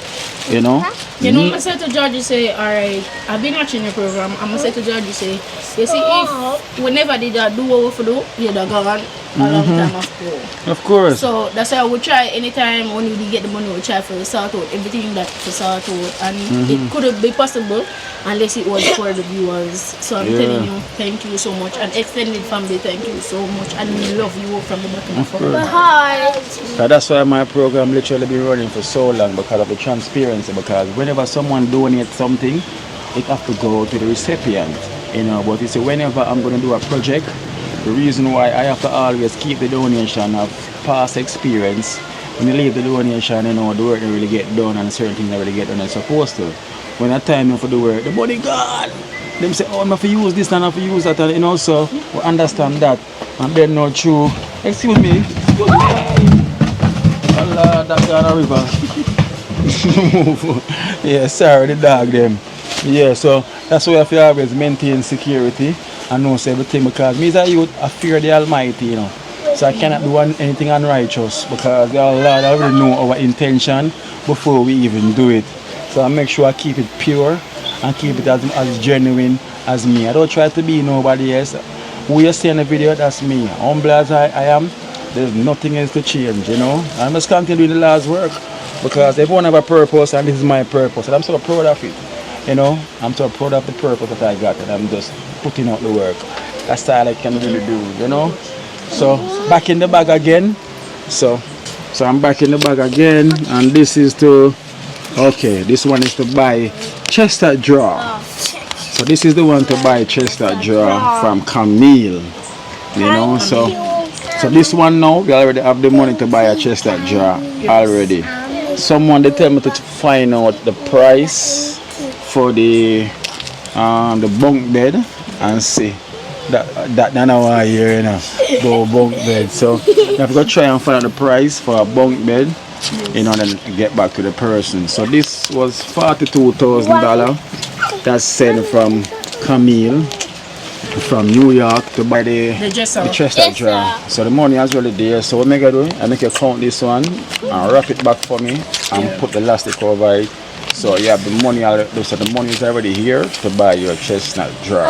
You know? You know, I said to George, you say, alright, I've been watching your program. I'm going to say to George, you say, you see, if we never did that, do what we do, you'd have gone. a long time ago. Of course. So that's why I would try anytime when we get the money, we try to sort out everything that to sort out, and it couldn't be possible unless it was for the viewers. So I'm telling you, thank you so much, and extended family, thank you so much, and we love you from the bottom of our heart. So that's why my program literally been running for so long, because of the transparency. Because whenever someone donates something, it have to go to the recipient, you know. But you see, whenever I'm going to do a project, the reason why I have to always keep the donation of past experience, when you leave the donation, you know, the work don't really get done, and certain things don't really get done as supposed to. When I time you for the work, the money gone. Them say, oh, I have to use this and I have to use that, and you know, so we understand that. And then no true. Excuse me. Allah, that's on a river. Yeah, sorry, the dog them. Yeah, so that's why I have to always maintain security and know everything, because me as a youth, I fear the Almighty, you know. So I cannot do anything unrighteous, because the Lord already know our intention before we even do it. So I make sure I keep it pure and keep it as genuine as me. I don't try to be nobody else. Who you see in the video, that's me. Humble as I am, there's nothing else to change, you know. I must continue doing the Lord's work, because everyone have a purpose, and this is my purpose, and I'm so proud of it. You know, I'm so proud of the purpose that I got, and I'm just putting out the work. That's all I can really do, you know. So back in the bag again. So I'm back in the bag again, and this is to, okay, this one is to buy chestnut draw. So this is the one to buy chestnut draw from Camille, you know. So this one now, we already have the money to buy a chestnut draw already. Someone they tell me to find out the price for the bunk bed, and see that now I hear, you know, go bunk bed. So I've got to try and find out the price for a bunk bed, you know, then get back to the person. So this was $42,000. That's sent from Camille from New York to buy the chestnut drawer. So the money is already there. So what I do, I make you count this one and wrap it back for me and put the elastic over it. So you have the money already. So the money is already here to buy your chestnut drawer.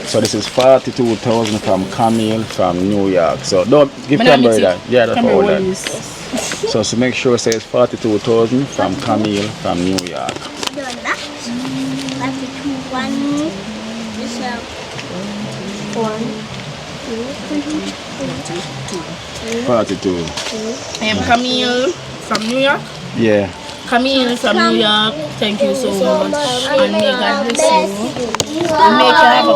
So this is $42,000 from Camille from New York. So don't give Cranberry that. Yeah, that's all that. So make sure it says $42,000 from Camille from New York. 42. I am Camille from New York. Yeah. Camille from New York, thank you so much, and may God bless you, and make you have a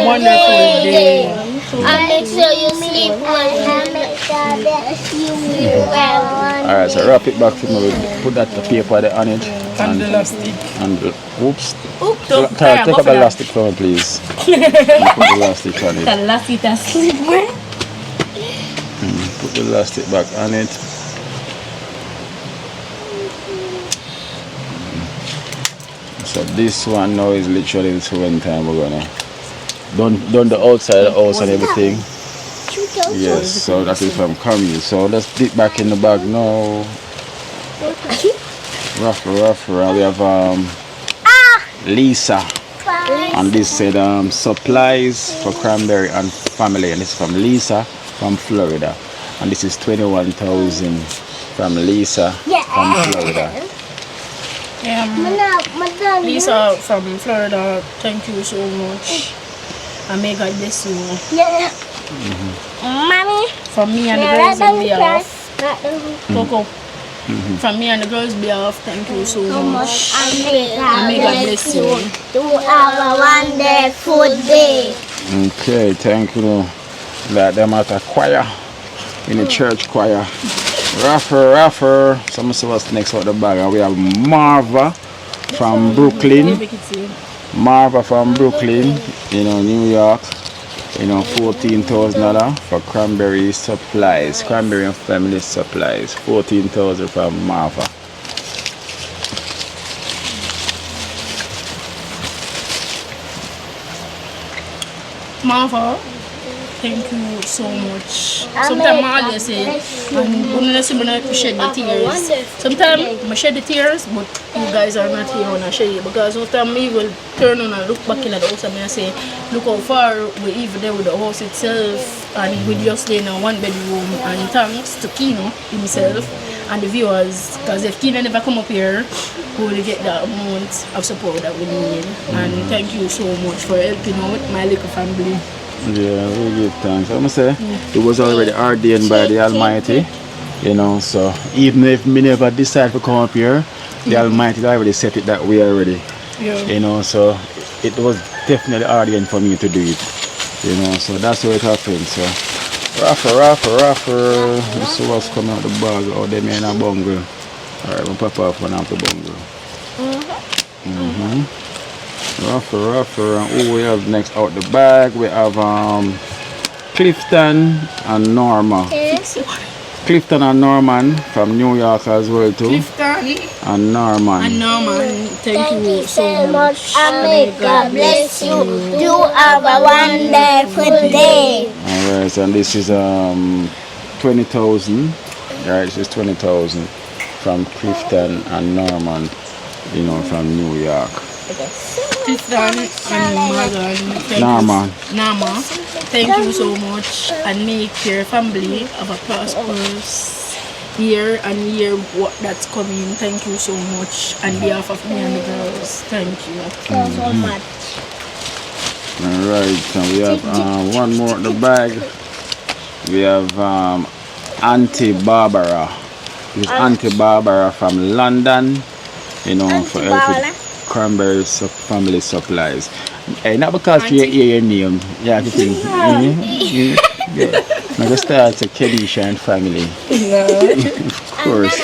wonderful day. And make sure you sleep well, and make God bless you well. Alright, so wrap it back for me. Put that paper there on it. And the elastic. And oops. Don't take up the elastic for me, please. Put the elastic on it. The elastic asleep. Put the elastic back on it. So this one now is literally this one time we're gonna done the outside of the house and everything. Yes, so that is from Camille. So let's dip back in the bag now. Rough. We have Lisa, and this said supplies for Cranberry and family, and this is from Lisa from Florida, and this is 21,000 from Lisa from Florida. Lisa from Florida, thank you so much, and may God bless you. Mommy, from me and the girls in behalf, Coco. From me and the girls behalf, thank you so much, and may God bless you. To have a wonderful day. Okay, thank you. Like them at a choir, in the church choir. Rougher. So I'm see what's next out the bag. And we have Marva from Brooklyn. Marva from Brooklyn, you know, New York. You know, $14,000 for Cranberry supplies. Cranberry and family supplies. $14,000 from Marva. thank you so much. Sometimes I always say, when I shed the tears. Sometimes I shed the tears, but you guys are not here when I shed it. Because sometimes I will turn on and look back in at the house and I say, look how far we're even there with the house itself. And we just stay in a one bedroom. And thanks to Kino himself and the viewers. Because if Kino never come up here, we will get that amount of support that we need. And thank you so much for helping out my little family. Yeah, we give thanks. I must say, it was already ordained by the Almighty, you know, so even if me never decide to come up here, the Almighty already set it that way already, you know, so it was definitely ordained for me to do it, you know, so that's how it happened. So, rapper, this is what's coming out the bag, or they may not bungle. Alright, we'll pop off one after bungle. Rougher, and who we have next out the bag? We have Clifton and Norma. Clifton and Norman from New York as well too. Clifton and Norman. Thank you so much. And God bless you. You have a wonderful day. Alright, and this is 20,000. Right, this is 20,000 from Clifton and Norman, you know, from New York. Clifton and Norman, thank you so much, and make your family have a prosperous year and year what that's coming. Thank you so much on behalf of me and the girls. Thank you so much. Alright, so we have one more in the bag. We have Auntie Barbara. This is Auntie Barbara from London, you know, for helping Cranberry family supplies. Hey, not because you hear your name, yeah, you think. Now just start to Kedisha and family. Of course.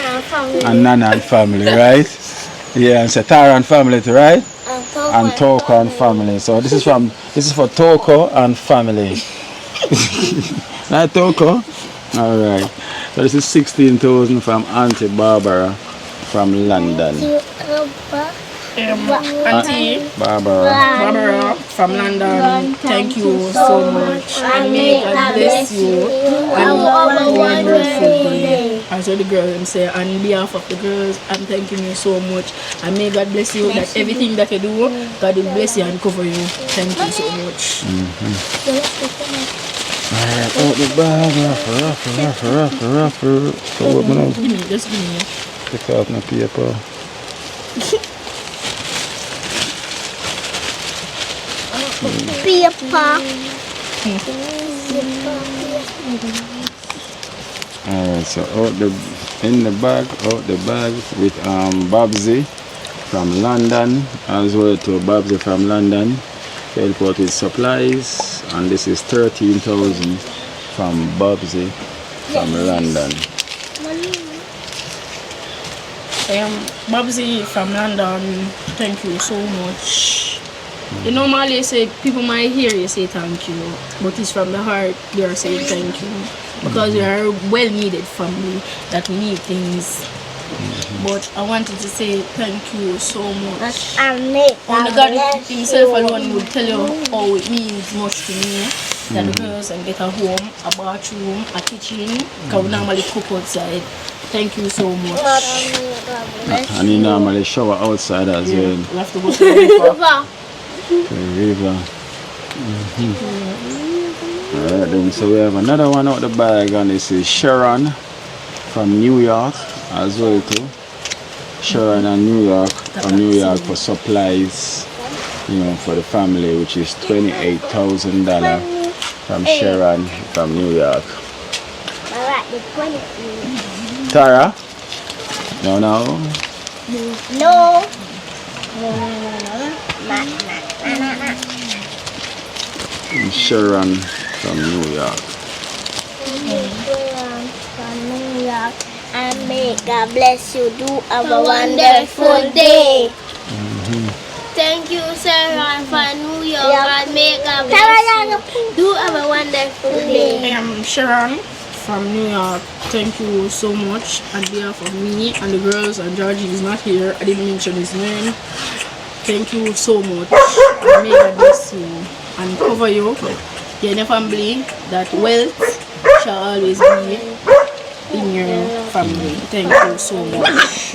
And Nana and family, right? Yeah, and Satara and family too, right? And Toko and family. So this is for Toko and family. Not Toko? Alright. So this is 16,000 from Auntie Barbara from London. Auntie Barbara from London, thank you so much, and may God bless you and wonderful day. As the girls say, on behalf of the girls, I'm thanking you so much, and may God bless you that everything that you do, God will bless you and cover you. Thank you so much. Alright, out the bag, rougher. So what we know? Just give me. Take out my paper. Alright, so out the bag with Babsy from London, as well to Babsy from London to help out with supplies, and this is 13,000 from Babsy from London. Babsy from London, thank you so much. You normally say people might hear you say thank you, but it's from the heart they are saying thank you, because we are a well needed family that we need things. But I wanted to say thank you so much. Only God himself alone would tell you how it means much to me that the girls can get a home, a bathroom, a kitchen, because we normally cook outside. Thank you so much. And you normally shower outside as well. We have to go to the river. The river. Alright then, so we have another one out the bag, and this is Sharon from New York as well too. Sharon and New York for supplies, you know, for the family, which is $28,000 from Sharon from New York. Tara? No. Sharon from New York. And may God bless you. Do have a wonderful day. Thank you, Sarah, from New York. And may God bless you. Do have a wonderful day. I am Sharon from New York. Thank you so much on behalf of me and the girls, and Georgie is not here. I didn't mention his name. Thank you so much. And may God bless you and cover you in your family, that wealth shall always be in your family. Thank you so much.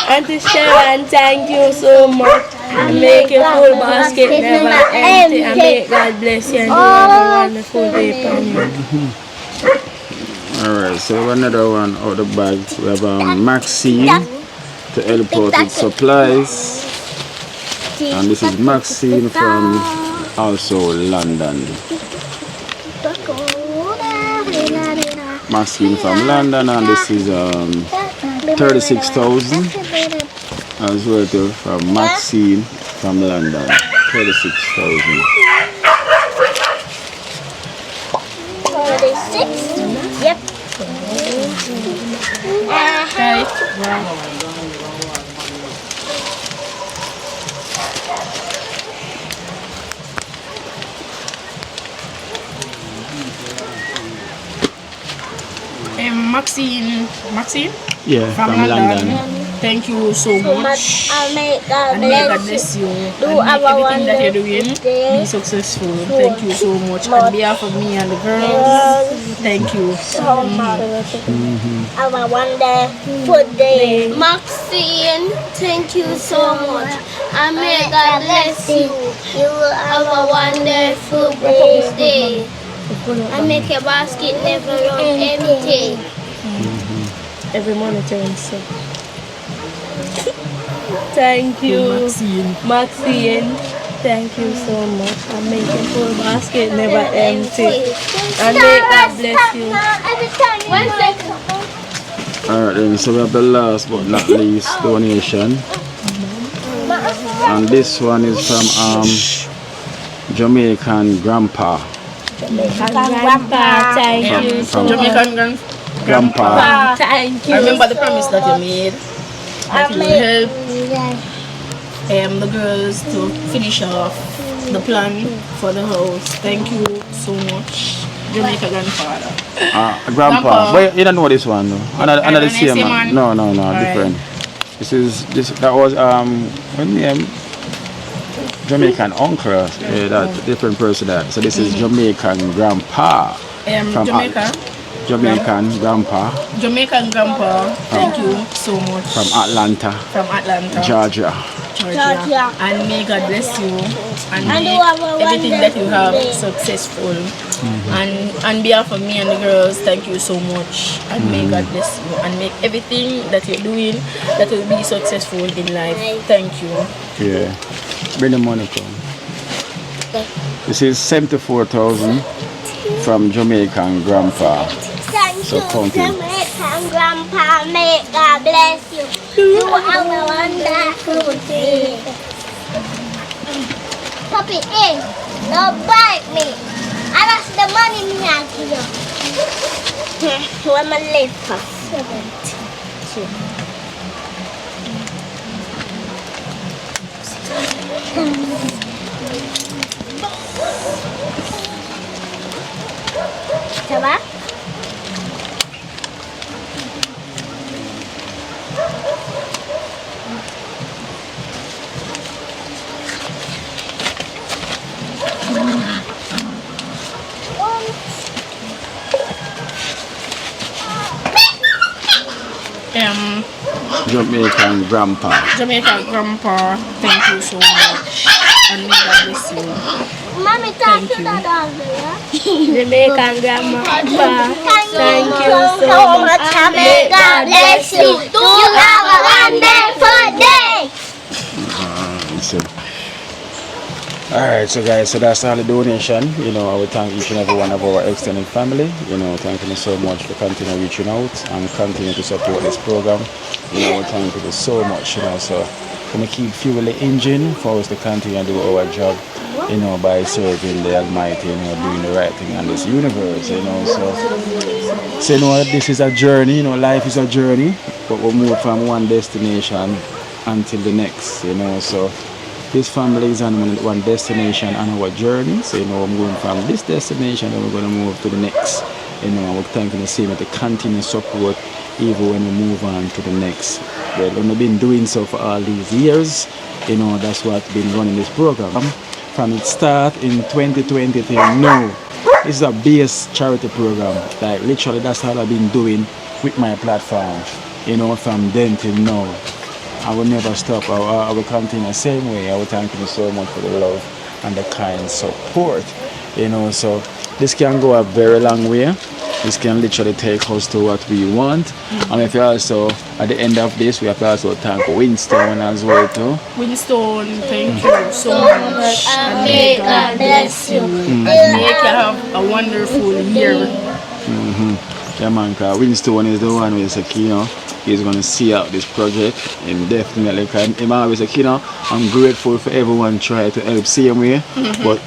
Auntie Sharon, thank you so much. And make your full basket never empty. And may God bless you and you have a wonderful day upon you. Alright, so we have another one out the bag. We have Maxine to help out with supplies. And this is Maxine from also London. Maxine from London, and this is 36,000 as well too from Maxine from London. 36,000. 36? Yep. Okay. Maxine? Yeah, from London. Thank you so much. And may God And may God bless you. Do And make our everything that you're doing wonderful be successful. Thank you so much. On behalf of me and the girls, thank you. so much. Have a wonderful day. Maxine, thank you so much. And may God bless you. You will have a wonderful day. And make your basket never run empty. Every morning turns so. Thank you, Maxine. Thank you so much. And make your full basket never empty. And may God bless you. Alright then, so we have the last but not least donation. And this one is from Jamaican Grandpa. Grandpa, thank you so much. Jamaican Grandpa. Thank you. I remember the promise that you made. That you will help the girls to finish off the plan for the house. Thank you so much, Jamaica grandfather. Grandpa. But you don't know this one though. Another same man. No, different. That was what name? Jamaican uncle. Yeah, that different person that. So this is Jamaican Grandpa. From Jamaica. Jamaican Grandpa. Jamaican Grandpa, thank you so much. From Atlanta. Georgia. And may God bless you and make everything that you have successful. And on behalf of me and the girls, thank you so much. And may God bless you and make everything that you're doing that will be successful in life. Thank you. Yeah. Bring the money come. This is 74,000 from Jamaican Grandpa. Thank you, Jamaican Grandpa. May God bless you. You have a wonderful day. Puppy, hey, don't bite me. I lost the money me have to you. When my live for 70. Ça va? Jamaican Grandpa. Jamaican Grandpa, thank you so much. And may God bless you. Mommy, thank you. Jamaican Grandma. Thank you so much. May God bless you. You have a wonderful day. Alright, so guys, so that's all the donation. You know, I would thank each and every one of our extended family. You know, thank you so much for continuing reaching out and continue to support this program. You know, thank you so much. You know, so gonna keep fueling the engine for us to continue and do our job. You know, by serving the Almighty. You know, doing the right thing in this universe. You know, so you know, this is a journey. You know, life is a journey, but we move from one destination until the next. You know, so. This family is on one destination on our journey. So, you know, I'm going from this destination and we're going to move to the next. You know, we're thanking the same to continue support even when we move on to the next. Well, we've been doing so for all these years. You know, that's what's been running this program. from its start in 2020 till now. This is a base charity program. Like literally that's how I've been doing with my platform, you know, from then till now. I will never stop. I will continue the same way. I will thank you so much for the love and the kind support, you know. So this can go a very long way. This can literally take us to what we want. And if you also, at the end of this, we have to also thank Winston as well too. Winston, thank you so much. And may God bless you. And make you have a wonderful year. Yeah man, because Winston is the one who is a key, you know. He's going to see out this project and definitely, because I'm always a kid, you know, I'm grateful for everyone trying to help same way, but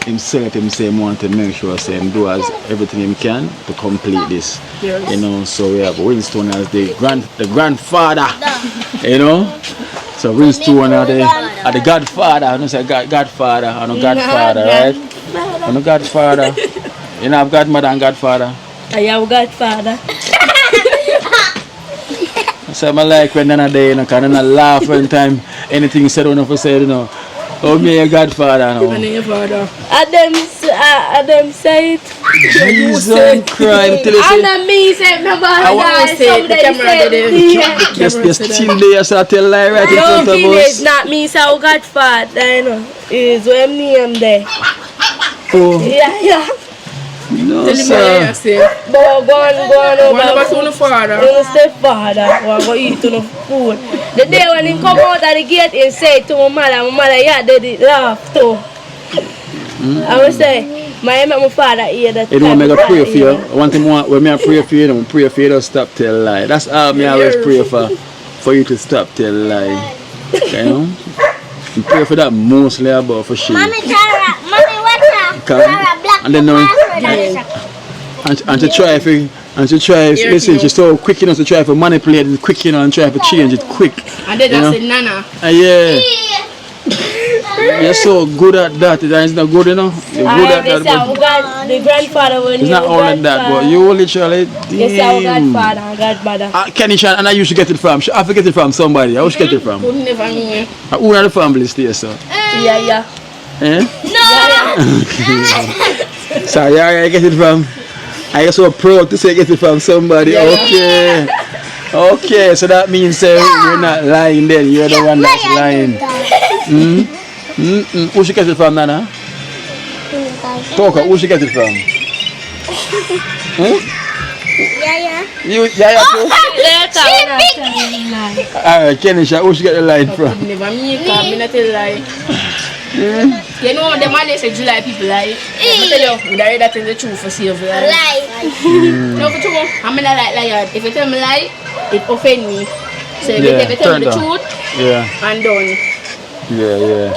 himself want to make sure he do as everything he can to complete this. Yes. You know, so we have Winston as the grandfather, you know. So Winston are the godfather, I don't say godfather, I know godfather, right? I know godfather. You know, I've godmother and godfather. I have godfather. So I like when they're there, you know, because I laugh when time anything said on for say, you know, oh me a godfather now. And them say it. Jesus Christ. And me say nobody Just still there, so I tell lie right in front of us. It's not me, so godfather, you know. It's when me am there. Oh. Yeah. No, sir. But go on over to the father. To the stepfather. Go eat to the food. The day when he come out of the gate, he say to my mother, yeah, they laugh too. I would say, my father here that you don't make a prayer for you. One thing when I pray for you, I pray for you to stop tell lie. That's all me always pray for you to stop tell lie. You know? I pray for that mostly about for sure. Mommy, what's up? And then and to try listen, she's so quick enough to try to manipulate it quick, you know, and try to change it quick. And then I said Nana. Yeah. You're so good at that. It's not good, you know. You're good at that. But the grandfather when it's not all like that, but you literally. Yes, our godfather and godmother. Kenisha, and I used to get it from. I forget it from somebody. I used to get it from. Could never me. Who are the family stay, so? Yeah. Eh? No. So I get it from. I am so proud to say get it from somebody. Yeah. Okay, so that means you're not lying then. You're the one that's lying. Who should get it from, Nana? Talker, who should get it from? Yeah. You, too? Alright, Kenisha, who should get the line from? Never me, come not tell lie. You know, the man they say July people lie. I tell you, we already tell the truth for save lie. No, for true, I'm not like liar. If you tell me lie, it offend me. So if you tell me the truth, I'm done. Yeah.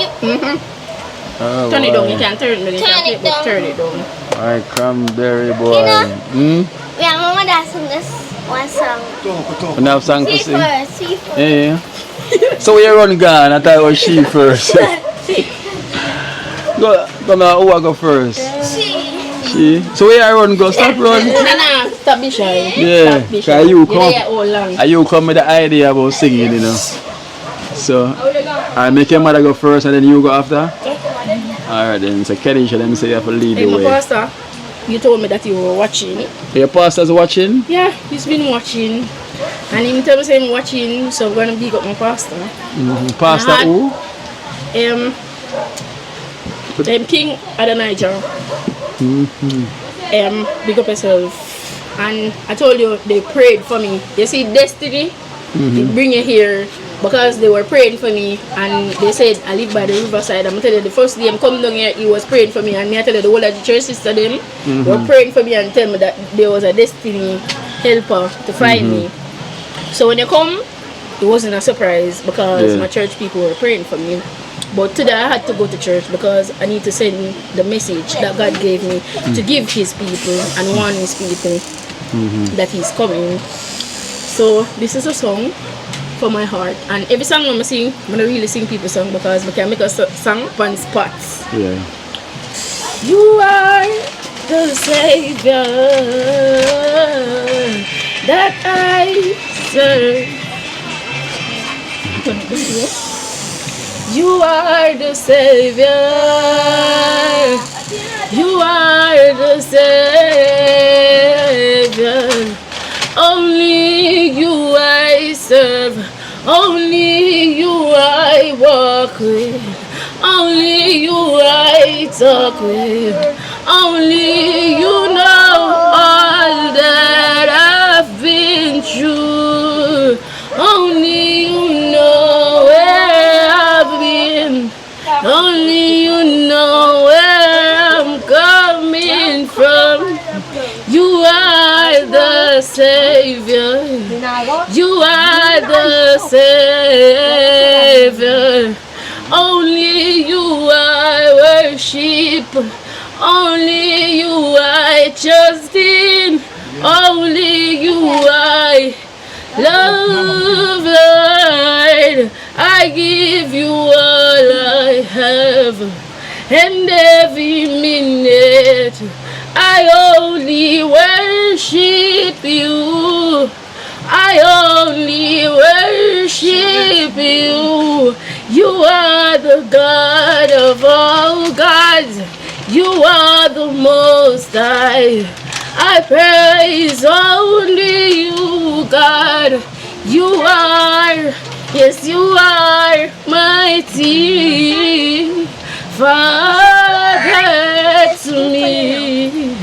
Oh, turn it down, you can't turn it down. Turn it down. Alright, Cranberry boy. Yeah, Mama does sing this one song. Enough song to sing? She first. Yeah. So we run gone, I thought it was she first. Go now, who I go first? She. So where I run go? Stop run. No, stop be shy. Yeah, because you come with the idea about singing, you know. So, I make your mother go first and then you go after? Alright then, so Kenisha, let me say you have to lead the way. My pastor, you told me that you were watching. Your pastor's watching? Yeah, he's been watching. And he told me he's watching, so I'm going to big up my pastor. Pastor who? King Adonijah. Big up yourself. And I told you they prayed for me. You see destiny, they bring you here because they were praying for me, and they said I live by the riverside. I'm telling you, the first day I'm coming down here, he was praying for me, and I tell you the whole of the church sister them were praying for me and tell me that there was a destiny helper to find me. So when you come, it wasn't a surprise because my church people were praying for me. But today I had to go to church because I need to send the message that God gave me to give his people and warn his people that he's coming. So this is a song for my heart, and every song I'm sing, I'm gonna really sing people's song because I can make a song on spots. Yeah. You are the Savior that I serve. You are the Savior. You are the Savior. Only you I serve. Only you I walk with. Only you I talk with. Only you know all that I've been through. Only you know where I've been. Only you know where I'm coming from. You are the Savior. You are the Savior. Only you I worship. Only you I trust in. Only you I love, Lord. I give you all I have, and every minute I only worship you. I only worship you. You are the God of all gods. You are the Most High. I praise only you, God. You are, yes, you are mighty Father to me.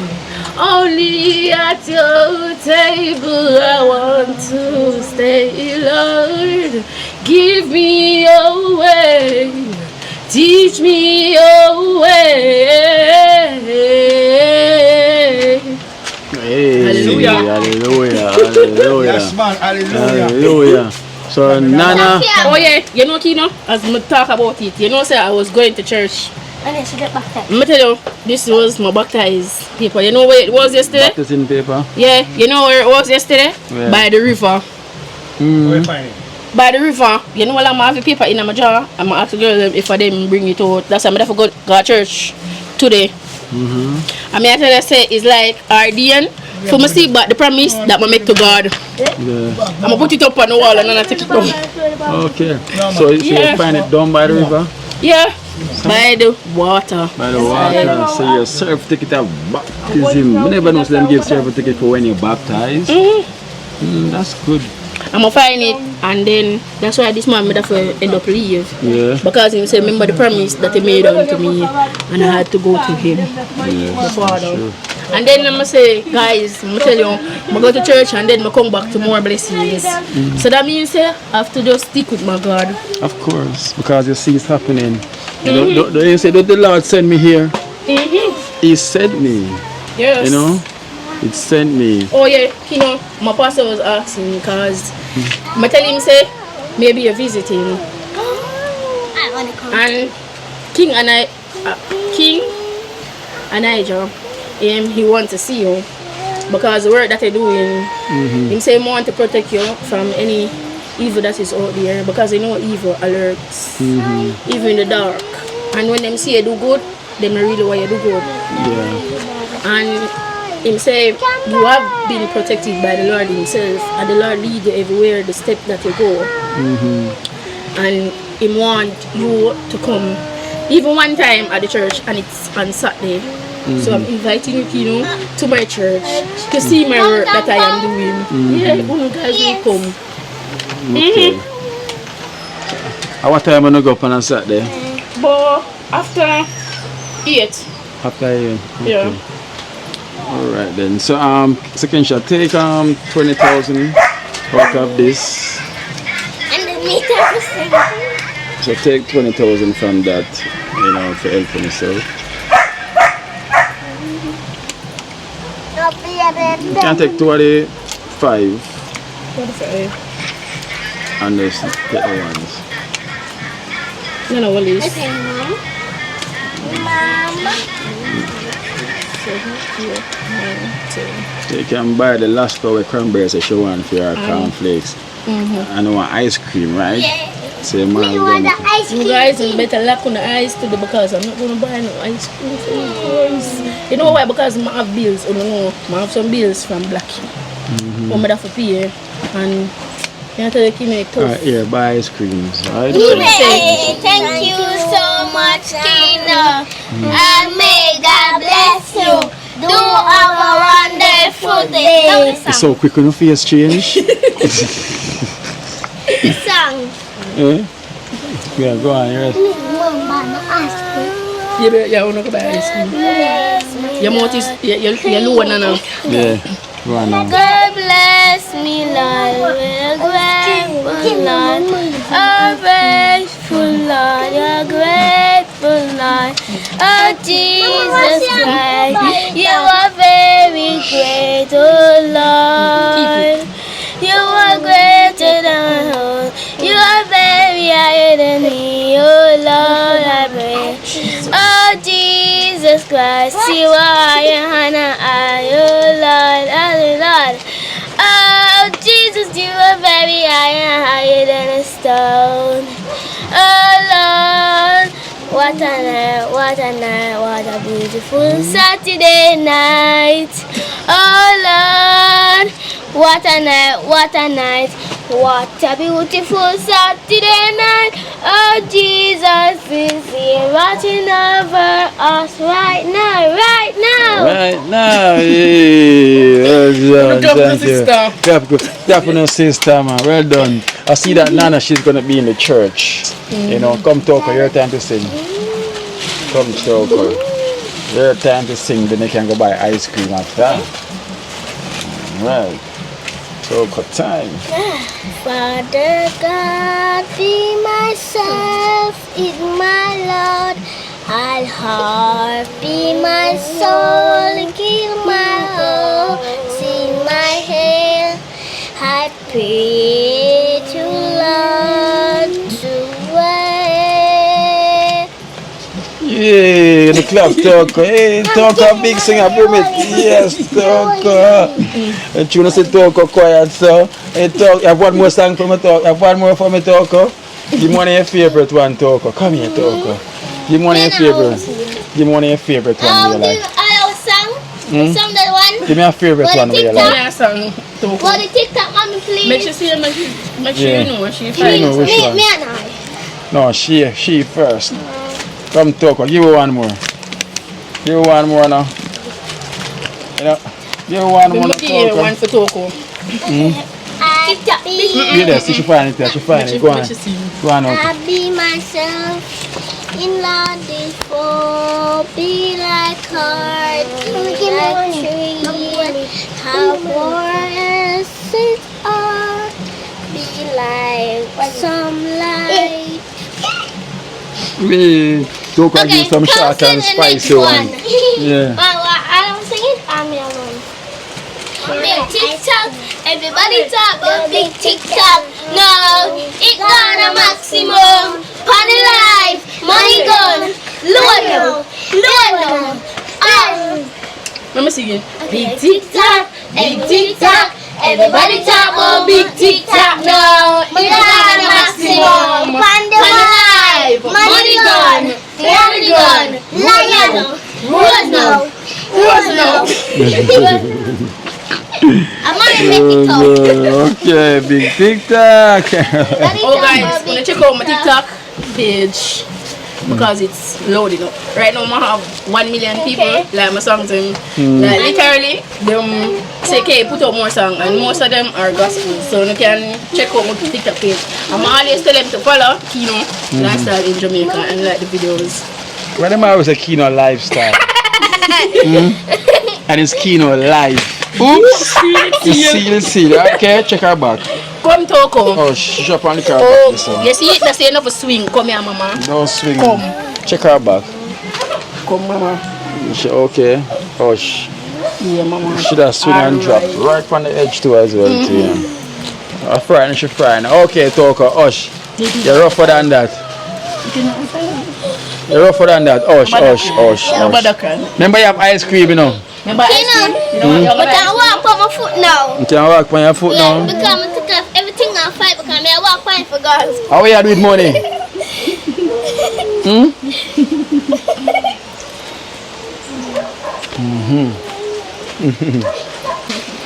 Only at your table I want to stay, Lord. Give me your way. Teach me your way. Hey, Hallelujah. Hallelujah. Hallelujah. Yes, man. Hallelujah. Hallelujah. So, Nana. Oh yeah, you know, Kino, as I talk about it, you know, say I was going to church. And then she get baptized. I'm tell you, this was my baptized paper. You know where it was yesterday? Baptizing paper. Yeah, you know where it was yesterday? Where? By the river. Where you find it? By the river. You know, while I'm having paper in my jar, I'm going to ask the girl if I didn't bring it out. That's why I'm going to go to church today. I mean, I tell you, say it's like RDN. For me see but the promise that I make to God. Yeah. I'm going to put it up on the wall and then I take it down. Okay. So you find it down by the river? Yeah. By the water. By the water. So your certificate of baptism. I never know them give certificate for when you're baptized. That's good. I'm going to find it and then that's why this man made up end up leave. Yeah. Because he said, remember the promise that he made unto me and I had to go to him. Yeah. The Father. Sure. And then I'm going to say, guys, I'm going to tell you, I go to church and then I come back to more blessings. So that means I have to just stick with my God. Of course, because you see it's happening. You say, don't the Lord send me here? He sent me. Yes. You know, it sent me. Oh yeah, you know, my pastor was asking because I tell him, say, maybe you're visiting. I want to come. And King and Niger, he wants to see you because the work that they're doing, he say he want to protect you from any evil that is out there because you know evil alerts, even in the dark. And when them see you do good, they really want you to do good. Yeah. And him say you have been protected by the Lord himself, and the Lord lead you everywhere the step that you go. And he want you to come even one time at the church, and it's on Saturday. So I'm inviting you, Kino, to my church to see my work that I am doing. Yeah, you guys will come. Okay. At what time are you going to go on Saturday? But after 8. After 8. Okay. Yeah. Alright then. So second shot, take 20,000 out of this. And the meter was saying. So take 20,000 from that, you know, for helping yourself. You can take 25 and just take the ones. No, what is? Okay, Mama. You can buy the last power cranberries that you want for your cornflakes. And want ice cream, right? Yeah. So you might want the ice cream. You guys better lock on the ice today because I'm not going to buy no ice cream for you guys. You know why? Because I have bills. I don't know. I have some bills from Blackie. I have to pay. And You tell the Akeynote toast. Alright, here, buy ice creams. Alright? Thank you so much, Kino. And may God bless you. Do have a wonderful day. It's so quick when your face change. The song. Eh? Yeah, go on, yes. Yeah, I want to go buy ice cream. Your mouth is, you're low now. Yeah, go on now. God bless me, Lord, with a grateful Lord, a grateful Lord, a grateful Lord. Oh Jesus Christ, you are very great, oh Lord. You are greater than all. You are very higher than me, oh Lord, I pray. Oh Jesus Christ, you are higher, oh Lord, oh Lord. Oh Jesus, you are very higher than a stone. Oh Lord, what a night, what a night, what a beautiful Saturday night. Oh Lord, what a night, what a night, what a beautiful Saturday night. Oh Jesus is here watching over us right now, right now. Right now, yeah. Well done, thank you. Clap on your sister, man. Well done. I see that Nana, she's going to be in the church. You know, come talk, your time to sing. Come talk, your time to sing, then you can go buy ice cream after. Right. Talk time. Father God, be myself, is my Lord. I'll heart, be my soul, give my all, sing my hair. I pray to Lord to wait. Yeah, the club talk. Hey, talk a big singer, boom it. Yes, talk. And you know say talk quiet, so. Hey, talk. You have one more song for me talk. You have one more for me talk. Give me one of your favorite one, talk. Come here, talk. Give me one of your favorite. Give me one of your favorite one you like. Song that one. Give me a favorite one you like. Yeah, song. What the TikTok, mommy, please. Make sure you know she She know which one. Me and I. No, she first. Come talk. Give her one more. Give her one more now. You know, give her one more. Give one for Toko. TikTok. Yeah, she find it there. She find it. Go on. Go on out. I be myself in Lord before. Be like heart, be like tree. How forests are. Be like some light. We talk and give some short and spicy one. Yeah. I don't sing it. I'm alone. Big TikTok, everybody talk about big TikTok. No, it gone a maximum. Party life, money gone, load down. Let me see again. Big TikTok, everybody talk about big TikTok. No, it gone a maximum. Party life, money gone, lion, rose now. I'm gonna make it talk. Okay, big TikTok. Oh guys, when you check out my TikTok page because it's loading up. Right now I have 1 million people like my songs and like literally them say okay put up more songs and most of them are gospel. So you can check out my TikTok page. I'm always tell them to follow Kino Lifestyle in Jamaica and like the videos. When am I was a Kino lifestyle? And it's Kino live. Oops! You see. Okay, check her back. Come Toko. Oh, she's up on the car. Oh, you see it? That's enough of swing. Come here, mama. Don't swing. Come. Check her back. Come, mama. Okay. Oh, yeah, mama. She does swing and drop right from the edge too as well. Too, yeah. She's frying. Okay, Toko. Hush. You're rougher than that. You're rougher than that. Hush. Remember you have ice cream, you know. Remember ice cream? But I walk on my foot now. You can walk on your foot now? Because I took off everything on fight because I walk fine for girls. How are you with money?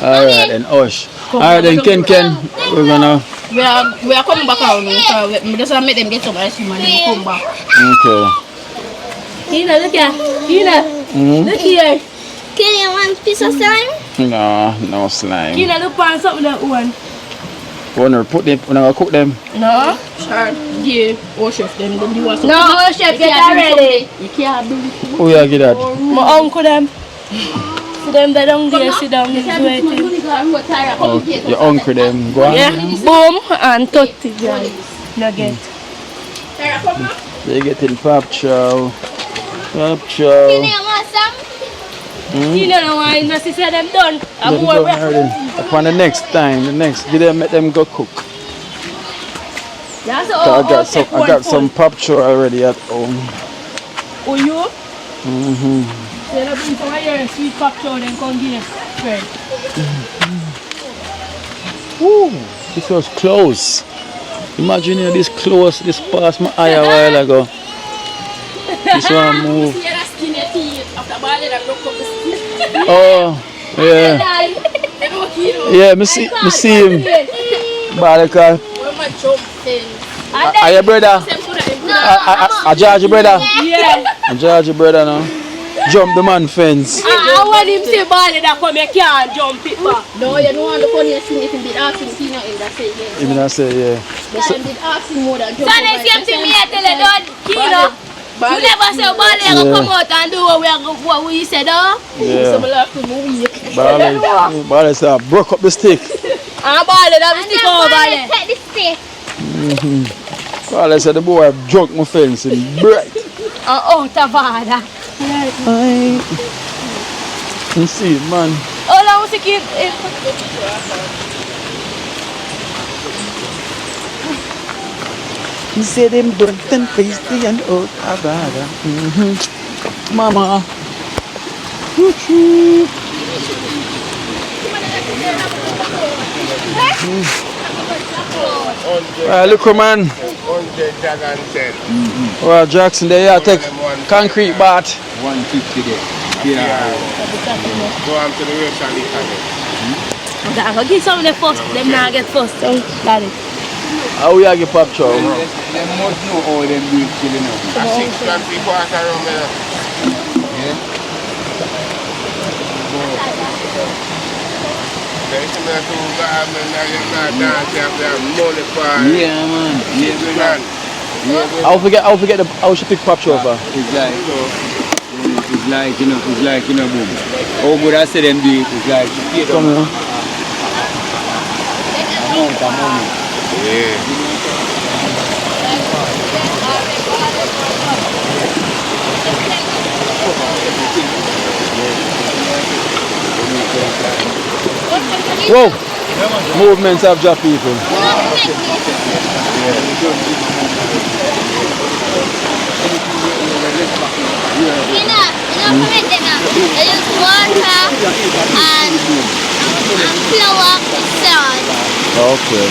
Alright then, Osh. Alright then, Ken, we're gonna We are coming back around now, so we just want to make them get some ice cream and then come back. Okay. Hina, look here. Hina, look here. Can you want piece of slime? No slime. Hina, look on something that one. Wanna put them, wanna cook them? No. Sure. Yeah, or chef them. Then you want some. No, chef, get that ready. You can't do it. Oh yeah, get that. My uncle them. For them they don't get sit down is waiting. Oh, your uncle them. Go on. Yeah, boom and 30 guys. Nugget. They getting pop chow. Pop Can chow. you want some? You know why my sister them done. I'm Them more done already. Upon the next time, give them, let them go cook. That's I all. got some pop chow already at home. Oh, you? Mm-hmm. Then I bring some of your sweet pop chow then come give friend. Woo, this was close. Imagine you this close, this past my eye a while ago. This one move. Oh, yeah. Yeah, me see him. Balaka. Are your brother? A George brother? Yeah. A George brother now. Jump the man fence. I want him to ball that come, you can't jump it back. No, you don't want the funniest thing if you did ask him if he not in that say yes. Even I say, yeah. But I did ask him more than So the same thing me tell you, don't, Kino. You never say ball go come out and do what we said, huh? Yeah. Yeah. Bale say, broke up the stick. And ball that we stick over there. Take the stick. Bale said, the boy broke my fence and bright. Out of order. You see, man. All I was thinking, He said them burnt and pasty and out of order. Mama. Look, man. 100 Jagan 10. Well, Jackson, there you take concrete bath. 150 there. Yeah. Go on to the rest and eat again. I'm going to give some of the first, them now get first. So, got it. How we are get pop chow? They must know how them do it killing up. A 620 quarter rum, you know. Yeah. There's some of them garment that you're not dancing up there, money for. Yeah, man. Yeah, I'll forget how she pick pop chow over. It's like, boom. How good I say them do it, it's like, you Come know. here. Amount of money. Yeah. Whoa! Movements of job people. I use water and flour with salt. Okay.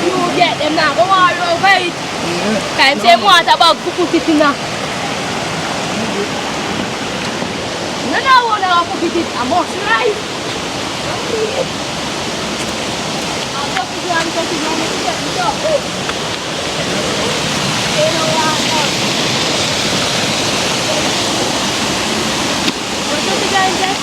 You get them now, go all over it. Time same water bag to put it in now. No, I want to put it in. I must right. I'll talk to you and talk to you and get it up. What's up, guys?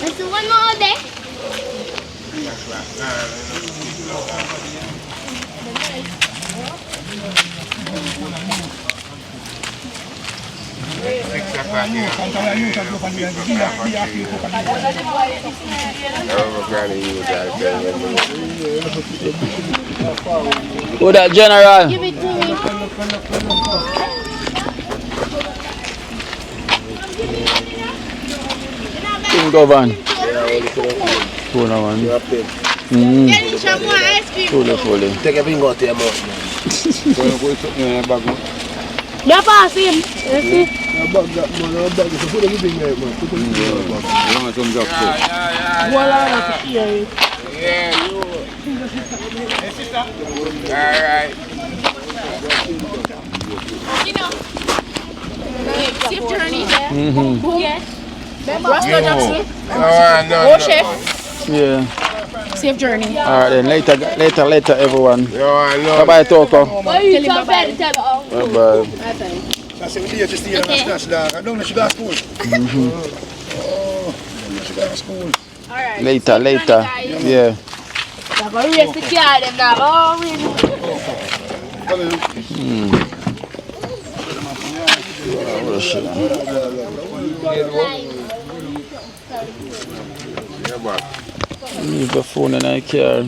Let's do one more day. Who that general? Give it to me. King Govan. Cool one. Getting some more ice cream. Fully. Take a finger out your mouth. Yeah, pass him. Alright. You know, safe journey. Yes. Rasta Jackson. No. Chef. Yeah. Safe journey. Alright then, later everyone. No, I know. Bye-bye, Toko. Why you so bad? Bye-bye. That's it, we just stay on the snatch dog. I don't know she got school. She got school. Alright. Later. Yeah. I'm going to race the car them now. Oh, really? Leave the phone in the car.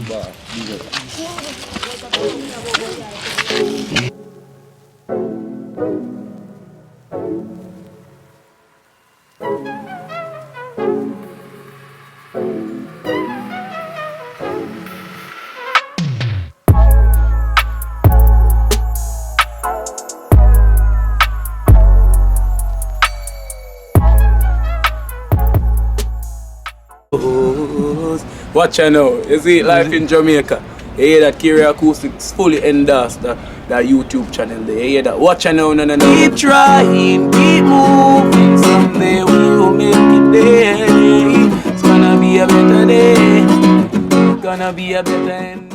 Watch out now, you see life in Jamaica. You hear that Kerry Acoustics fully endorsed that YouTube channel there. You hear that? Watch out now, no. Keep trying, keep moving. Someday we will make it there. It's gonna be a better day. Gonna be a better end.